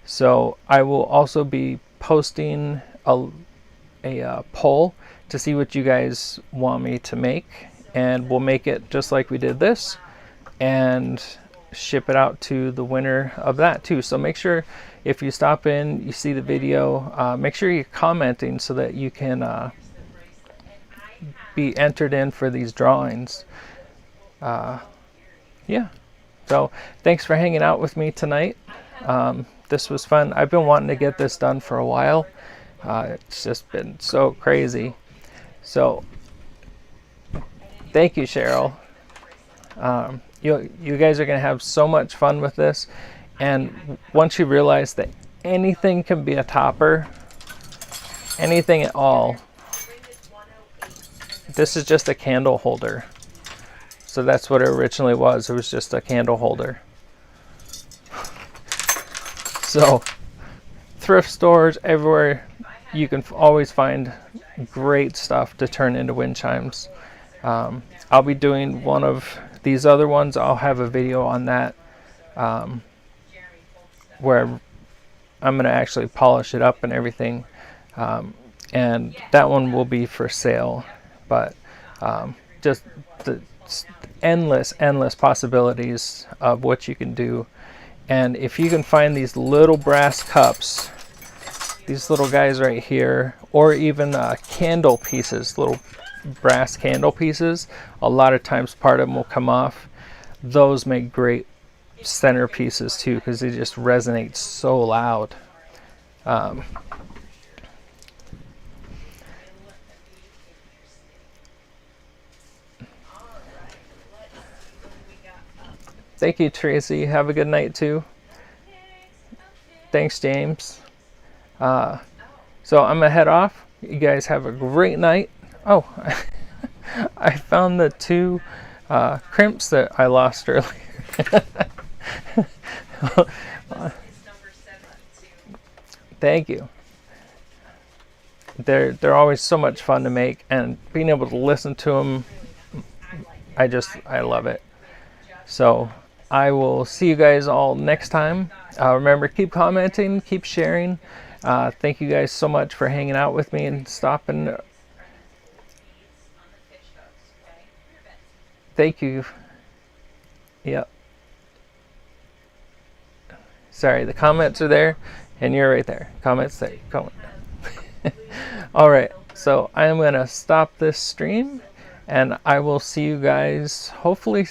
So I will also be posting a poll to see what you guys want me to make, and we'll make it just like we did this and ship it out to the winner of that too. So make sure if you stop in, you see the video, make sure you're commenting so that you can be entered in for these drawings. Yeah, so thanks for hanging out with me tonight. This was fun. I've been wanting to get this done for a while. It's just been so crazy. So thank you, Cheryl. You guys are going to have so much fun with this, and once you realize that anything can be a topper, anything at all. This is just a candle holder. So that's what it originally was. It was just a candle holder. So thrift stores, everywhere. You can always find great stuff to turn into wind chimes. I'll be doing one of these other ones. I'll have a video on that where I'm going to actually polish it up and everything. And that one will be for sale. But just the endless possibilities of what you can do. And if you can find these little brass cups, these little guys right here, or even candle pieces, little brass candle pieces, a lot of times part of them will come off. Those make great centerpieces too, because they just resonate so loud. Thank you, Tracy. Have a good night too. Thanks, James. So I'm gonna head off. You guys have a great night. Oh, I found the 2 crimps that I lost earlier. Thank you. They're always so much fun to make, and being able to listen to them, I love it. So I will see you guys all next time. Remember, keep commenting, keep sharing. Thank you guys so much for hanging out with me and stopping. Thank you. Yep. Sorry, the comments are there, and you're right there. Comments there. Comment. All right, so I am going to stop this stream, and I will see you guys hopefully